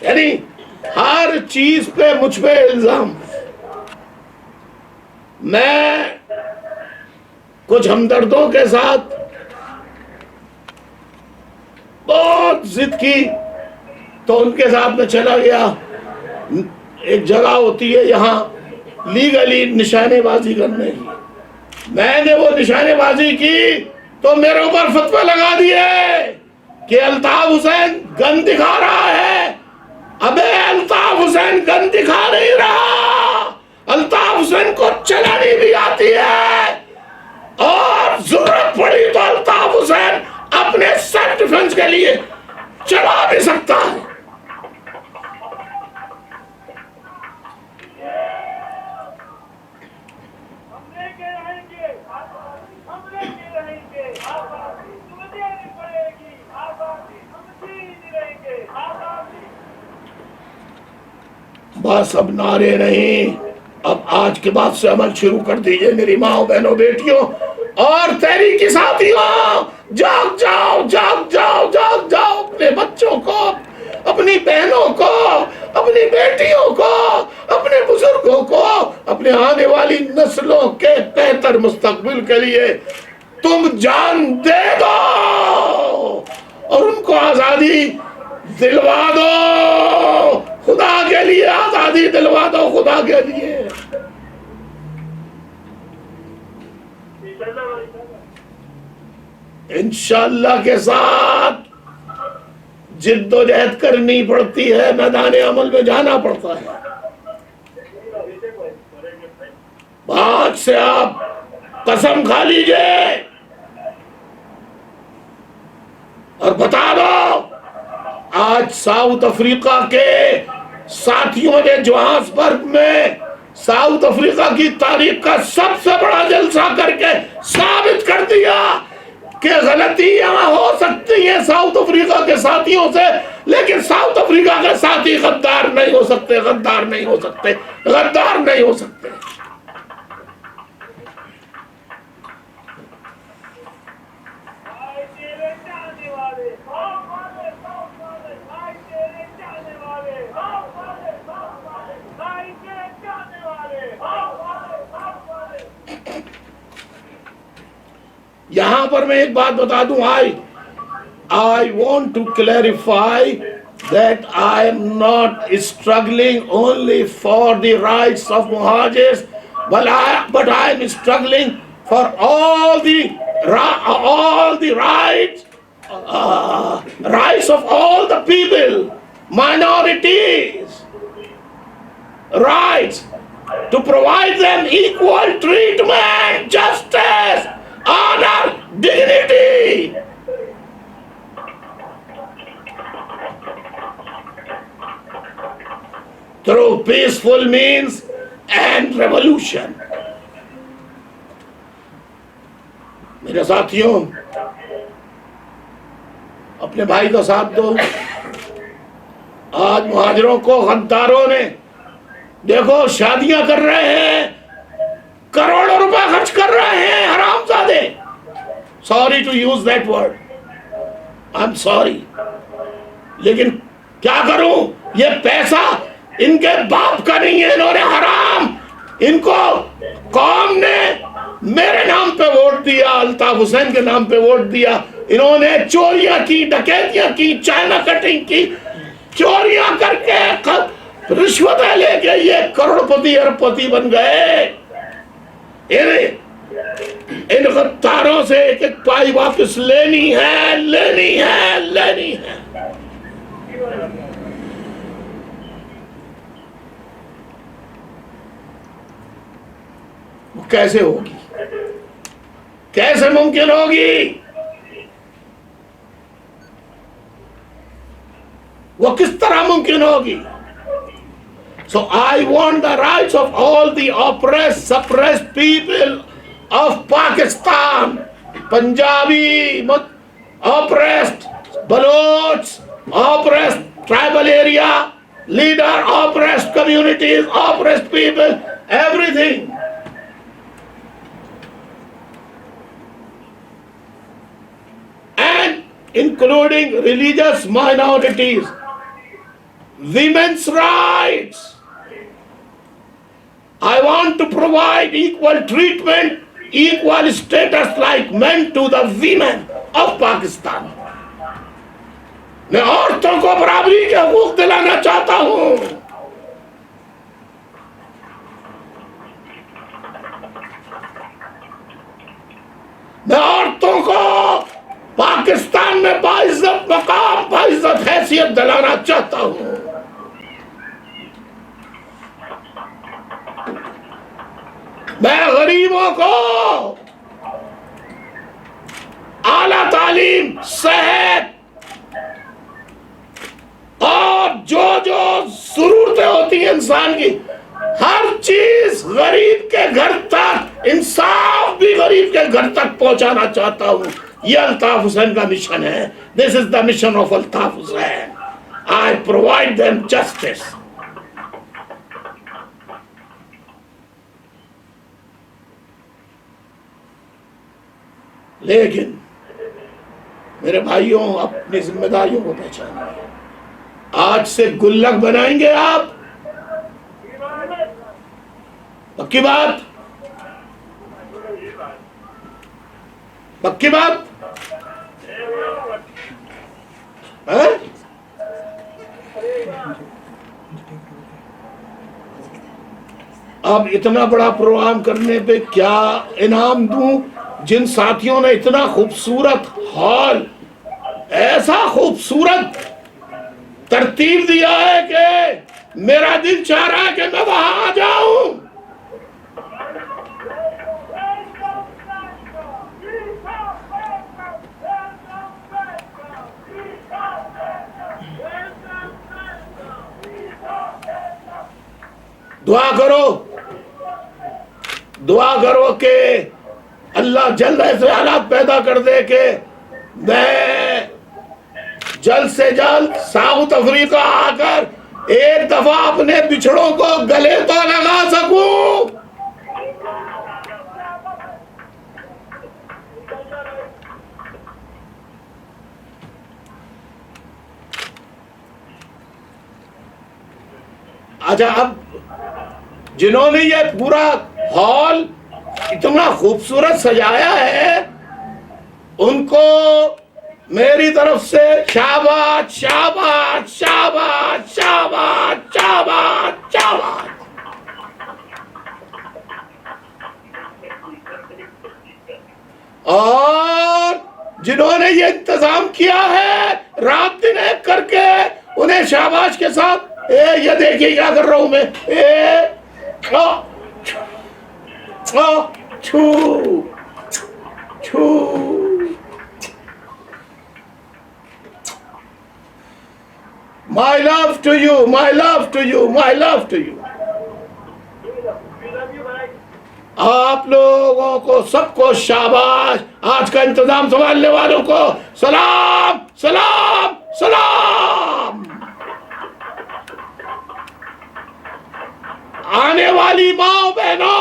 یعنی ہر چیز پہ مجھ پہ الزام. میں کچھ ہمدردوں کے ساتھ بہت ضد کی تو ان کے ساتھ میں چلا گیا. ایک جگہ ہوتی ہے یہاں لیگلی نشانے بازی کرنے کی. میں نے وہ نشانے بازی کی تو میرے اوپر فتوی لگا دیے کہ الطاف حسین گن دکھا رہا ہے، ابے الطاف حسین گن دکھا نہیں رہا، الطاف حسین کو چلانی بھی آتی ہے، اور ضرورت پڑی تو الطاف حسین اپنے سیلف ڈیفنس کے لیے چلا بھی سکتا ہے۔ بس اب نعرے نہیں، اب آج کے بعد سے عمل شروع کر دیجئے میری ماں بہنوں بیٹیوں اور تحریکی ساتھیوں، جاگ جاؤ جاگ جاؤ جاگ جاؤ، اپنے بچوں کو، اپنی بہنوں کو، اپنی بیٹیوں کو، اپنے بزرگوں کو، اپنے آنے والی نسلوں کے بہتر مستقبل کے لیے تم جان دے دو اور ان کو آزادی دلوا دو، خدا کے لیے آزادی دلوا دو، خدا کے لیے۔ انشاءاللہ کے ساتھ جد و جہد کرنی پڑتی ہے، میدان عمل میں جانا پڑتا ہے۔ آج سے آپ قسم کھا لیجئے اور بتا دو، آج ساؤتھ افریقہ کے ساتھیوں نے جوہانسبرگ میں ساؤتھ افریقہ کی تاریخ کا سب سے بڑا جلسہ کر کے ثابت کر دیا کہ غلطیاں ہو سکتی ہیں ساؤتھ افریقہ کے ساتھیوں سے، لیکن ساؤتھ افریقہ کے ساتھی غدار نہیں ہو سکتے، غدار نہیں ہو سکتے، غدار نہیں ہو سکتے۔ یہاں پر میں ایک بات بتا دوں، I want to clarify that I am not struggling only for the rights of Muhajirs, but I am struggling for all the rights, rights of all the people, minorities, rights to provide them equal treatment, justice, honor, dignity. Through peaceful means and revolution. میرے ساتھیوں، اپنے بھائی کا ساتھ دو۔ آج مہاجروں کو غداروں نے، دیکھو شادیاں کر رہے ہیں، کروڑوں روپے خرچ کر رہے ہیں، حرامزادے۔ Sorry to use that word, I am sorry, لیکن کیا کروں، یہ پیسہ ان کے باپ کا نہیں ہے، انہوں نے حرام، ان کو قوم نے میرے نام پہ ووٹ دیا، الطاف حسین کے نام پہ ووٹ دیا، انہوں نے چوریاں کی، ڈکیتیاں کی، چائنا کٹنگ کی، چوریاں کر کے، رشوتیں لے کے یہ کروڑپتی اربپتی بن گئے۔ ان غداروں سے ایک ایک پائی واپس لینی ہے، لینی ہے، لینی ہے۔ وہ کیسے ہوگی، کیسے ممکن ہوگی، وہ کس طرح ممکن ہوگی؟ So I want the rights of all the oppressed, suppressed people of Pakistan, Punjabi, oppressed, Baloch, oppressed tribal area, leader, oppressed communities, oppressed people, everything. And including religious minorities, women's rights. I want to provide equal treatment, equal status like men to the women of Pakistan. میں عورتوں کو برابری کے حقوق دلانا چاہتا ہوں۔ میں عورتوں کو پاکستان میں باعزت مقام، باعزت حیثیت دلانا چاہتا ہوں۔ یتیموں کو اعلیٰ تعلیم، صحت اور جو ضرورتیں ہوتی ہیں انسان کی، ہر چیز غریب کے گھر تک، انصاف بھی غریب کے گھر تک پہنچانا چاہتا ہوں. یہ الطاف حسین کا مشن ہے. This is the mission of Altaf Hussain. I provide them justice. لیکن میرے بھائیوں، اپنی ذمہ داریوں کو پہچانیے. آج سے گلک بنائیں گے آپ؟ پکی بات؟ پکی بات؟ اب اتنا بڑا پروگرام کرنے پہ کیا انعام دوں؟ جن ساتھیوں نے اتنا خوبصورت ہال، ایسا خوبصورت ترتیب دیا ہے کہ میرا دل چاہ رہا ہے کہ میں وہاں آ جاؤں. دعا کرو کہ اللہ جلد ایسے حالات پیدا کر دے کہ میں جلد سے جلد ساؤتھ افریقہ آ کر ایک دفعہ اپنے بچھڑوں کو گلے تو لگا سکوں. اچھا، اب جنہوں نے یہ پورا ہال اتنا خوبصورت سجایا ہے ان کو میری طرف سے شاباش شاباش شاباش شاباش شاباش شاباش. اور جنہوں نے یہ انتظام کیا ہے رات دن ایک کر کے، انہیں شاباش کے ساتھ یہ دیکھیے کیا کر رہا ہوں میں. My love to you, my love to you, my love to you. آپ لوگوں کو سب کو شاباش. آج کا انتظام سنبھالنے والوں کو سلام سلام سلام. آنے والی ماں بہنوں،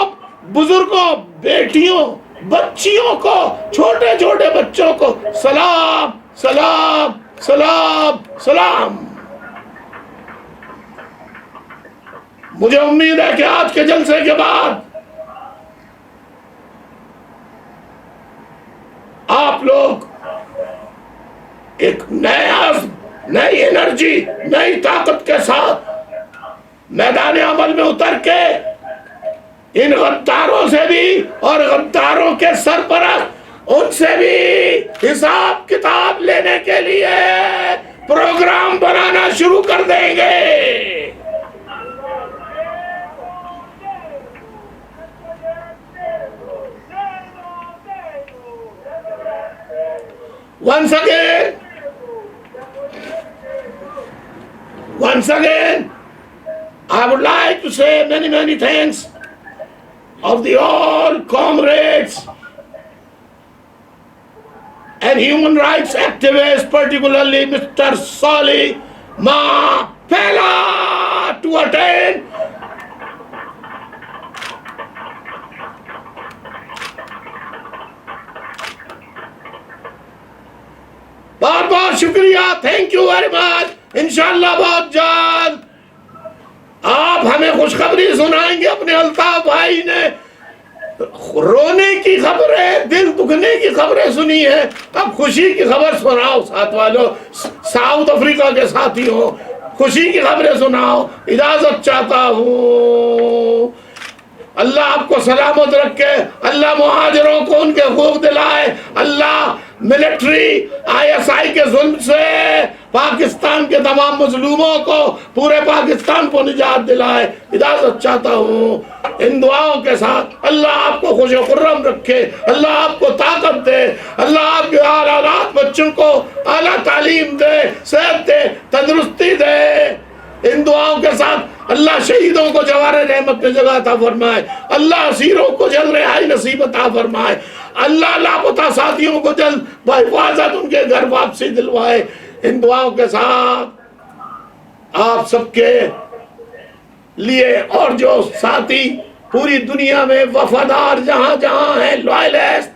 بزرگوں، بیٹیوں، بچیوں کو، چھوٹے چھوٹے بچوں کو سلام سلام سلام سلام. مجھے امید ہے کہ آج کے جلسے کے بعد آپ لوگ ایک نیا عزم، نئی انرجی، نئی طاقت کے ساتھ میدان عمل میں اتر کے ان غداروں سے بھی اور غداروں کے سرپرست ان سے بھی حساب کتاب لینے کے لیے پروگرام بنانا شروع کر دیں گے. Once again, I would like to say many thanks of the all comrades and human rights activists, particularly Mr. Salih Mapela, to attend. بہت بہت شکریہ. Thank you very much. انشاءاللہ بہت جلد آپ ہمیں خوشخبری سنائیں گے. اپنے الطاف بھائی نے رونے کی خبریں، دل دکھنے کی خبریں سنی ہیں، اب خوشی کی خبر سناؤ. ساتھ والوں، ساؤتھ افریقہ کے ساتھیوں، خوشی کی خبریں سناؤ. اجازت چاہتا ہوں. اللہ آپ کو سلامت رکھے. اللہ مہاجروں کو ان کے حقوق دلائے. اللہ ملٹری ISI کے ظلم سے پاکستان کے تمام مظلوموں کو، پورے پاکستان کو نجات دلائے. اجازت چاہتا ہوں ان دعاؤں کے ساتھ. اللہ آپ کو خوش و خرم رکھے، اللہ آپ کو طاقت دے، اللہ آپ کے اولاد بچوں کو اعلیٰ تعلیم دے، صحت دے، تندرستی دے. ان دعاؤں کے ساتھ اللہ شہیدوں کو جوار رحمت میں جگہ عطا فرمائے، اللہ اسیروں کو جلد رہائی نصیب عطا فرمائے، اللہ لاپتہ ساتھیوں کو جلد بحفاظت ان کے گھر واپسی دلوائے. ان دعاؤں کے ساتھ آپ سب کے لیے اور جو ساتھی پوری دنیا میں وفادار جہاں جہاں ہیں، لوائلسٹ،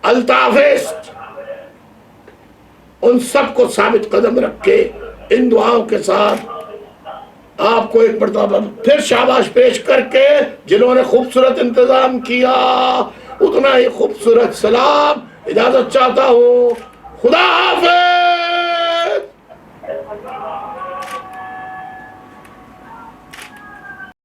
الطافسٹ، ان سب کو ثابت قدم رکھ کے ان دعاؤں کے ساتھ آپ کو ایک مرتبہ پھر شاباش پیش کر کے جنہوں نے خوبصورت انتظام کیا اتنا ہی خوبصورت سلام. اجازت چاہتا ہوں